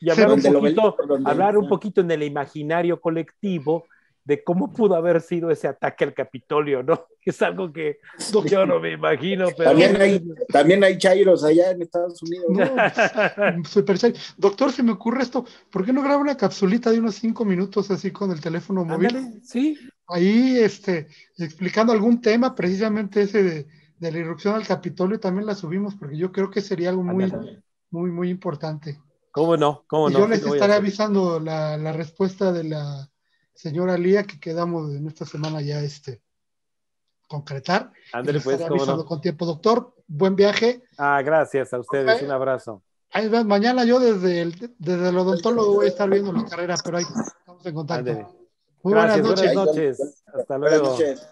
[SPEAKER 2] Y hablar un poquito en el imaginario colectivo de cómo pudo haber sido ese ataque al Capitolio, ¿no? Es algo que yo no me imagino, pero...
[SPEAKER 3] También hay chairos allá en Estados Unidos.
[SPEAKER 1] No, super chairo. Doctor, se me ocurre esto, ¿por qué no graba una capsulita de unos 5 minutos así con el teléfono móvil?
[SPEAKER 2] Ándale, sí.
[SPEAKER 1] Ahí, explicando algún tema, precisamente ese de la irrupción al Capitolio, también la subimos, porque yo creo que sería algo muy importante.
[SPEAKER 2] ¿Cómo no?
[SPEAKER 1] Y yo les estaré avisando la respuesta de la señora Lía que quedamos en esta semana ya concretar.
[SPEAKER 2] Ándale,
[SPEAKER 1] les estaré avisando con tiempo. Doctor, buen viaje.
[SPEAKER 2] Gracias a ustedes, un abrazo.
[SPEAKER 1] Ahí ven, mañana yo desde el odontólogo voy a estar viendo la carrera, pero ahí estamos en contacto.
[SPEAKER 2] Ándale. Muy buenas noches. Hasta luego. Buenas noches.